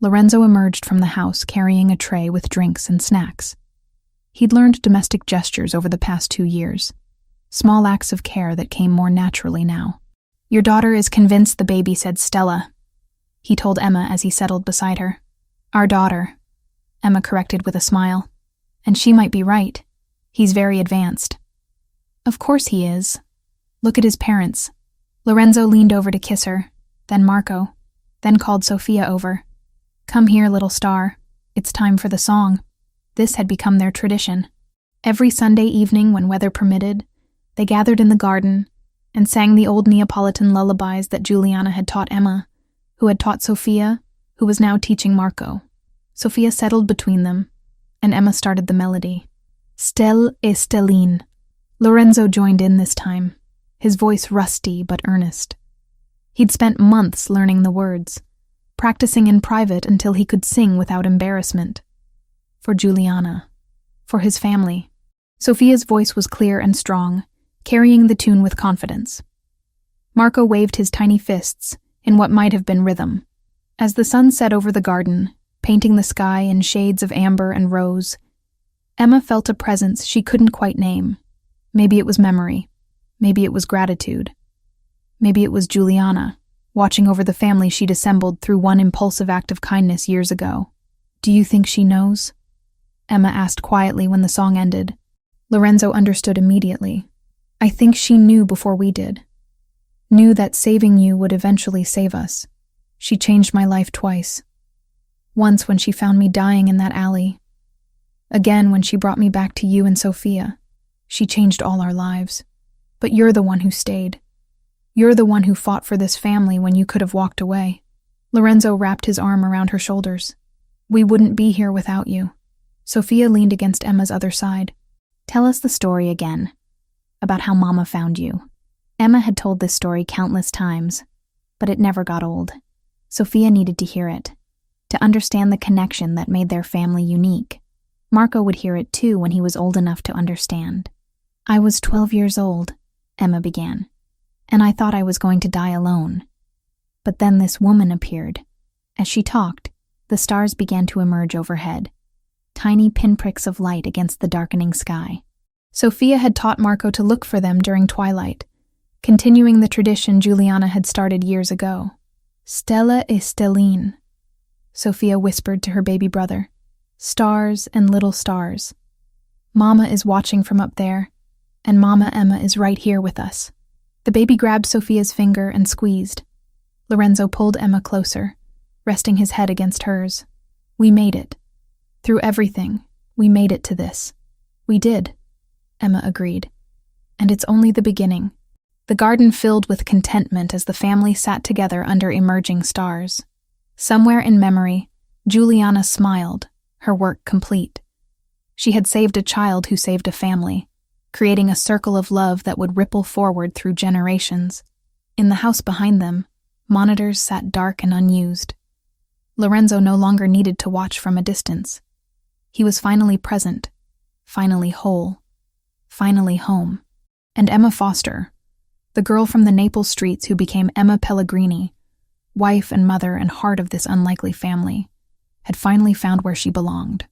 Lorenzo emerged from the house carrying a tray with drinks and snacks. He'd learned domestic gestures over the past 2 years, small acts of care that came more naturally now. "Your daughter is convinced the baby said Stella," he told Emma as he settled beside her. "Our daughter," Emma corrected with a smile. "And she might be right. He's very advanced." "Of course he is. Look at his parents." Lorenzo leaned over to kiss her, then Marco, then called Sofia over. "Come here, little star. It's time for the song." This had become their tradition. Every Sunday evening, when weather permitted, they gathered in the garden and sang the old Neapolitan lullabies that Juliana had taught Emma, who had taught Sofia, who was now teaching Marco. Sofia settled between them, and Emma started the melody. "Stelle e Stelline." Lorenzo joined in this time, his voice rusty but earnest. He'd spent months learning the words, practicing in private until he could sing without embarrassment. For Juliana, for his family. Sofia's voice was clear and strong, carrying the tune with confidence. Marco waved his tiny fists in what might have been rhythm. As the sun set over the garden, painting the sky in shades of amber and rose, Emma felt a presence she couldn't quite name. Maybe it was memory. Maybe it was gratitude. Maybe it was Juliana, watching over the family she'd assembled through one impulsive act of kindness years ago. "Do you think she knows?" Emma asked quietly when the song ended. Lorenzo understood immediately. "I think she knew before we did. Knew that saving you would eventually save us. She changed my life twice. Once when she found me dying in that alley. Again when she brought me back to you and Sofia. She changed all our lives. But you're the one who stayed. You're the one who fought for this family when you could have walked away." Lorenzo wrapped his arm around her shoulders. "We wouldn't be here without you." Sofia leaned against Emma's other side. "Tell us the story again, about how Mama found you." Emma had told this story countless times, but it never got old. Sofia needed to hear it, to understand the connection that made their family unique. Marco would hear it too when he was old enough to understand. "I was 12 years old," Emma began, "and I thought I was going to die alone. But then this woman appeared. As she talked, the stars began to emerge overhead, tiny pinpricks of light against the darkening sky." Sofia had taught Marco to look for them during twilight, continuing the tradition Juliana had started years ago. "Stella e stelline," Sofia whispered to her baby brother. "Stars and little stars. Mama is watching from up there, and Mama Emma is right here with us." The baby grabbed Sofia's finger and squeezed. Lorenzo pulled Emma closer, resting his head against hers. "We made it. Through everything, we made it to this." "We did," Emma agreed. "And it's only the beginning." The garden filled with contentment as the family sat together under emerging stars. Somewhere in memory, Juliana smiled, her work complete. She had saved a child who saved a family, creating a circle of love that would ripple forward through generations. In the house behind them, monitors sat dark and unused. Lorenzo no longer needed to watch from a distance. He was finally present, finally whole, finally home. And Emma Foster, the girl from the Naples streets who became Emma Pellagrini, wife and mother and heart of this unlikely family, had finally found where she belonged.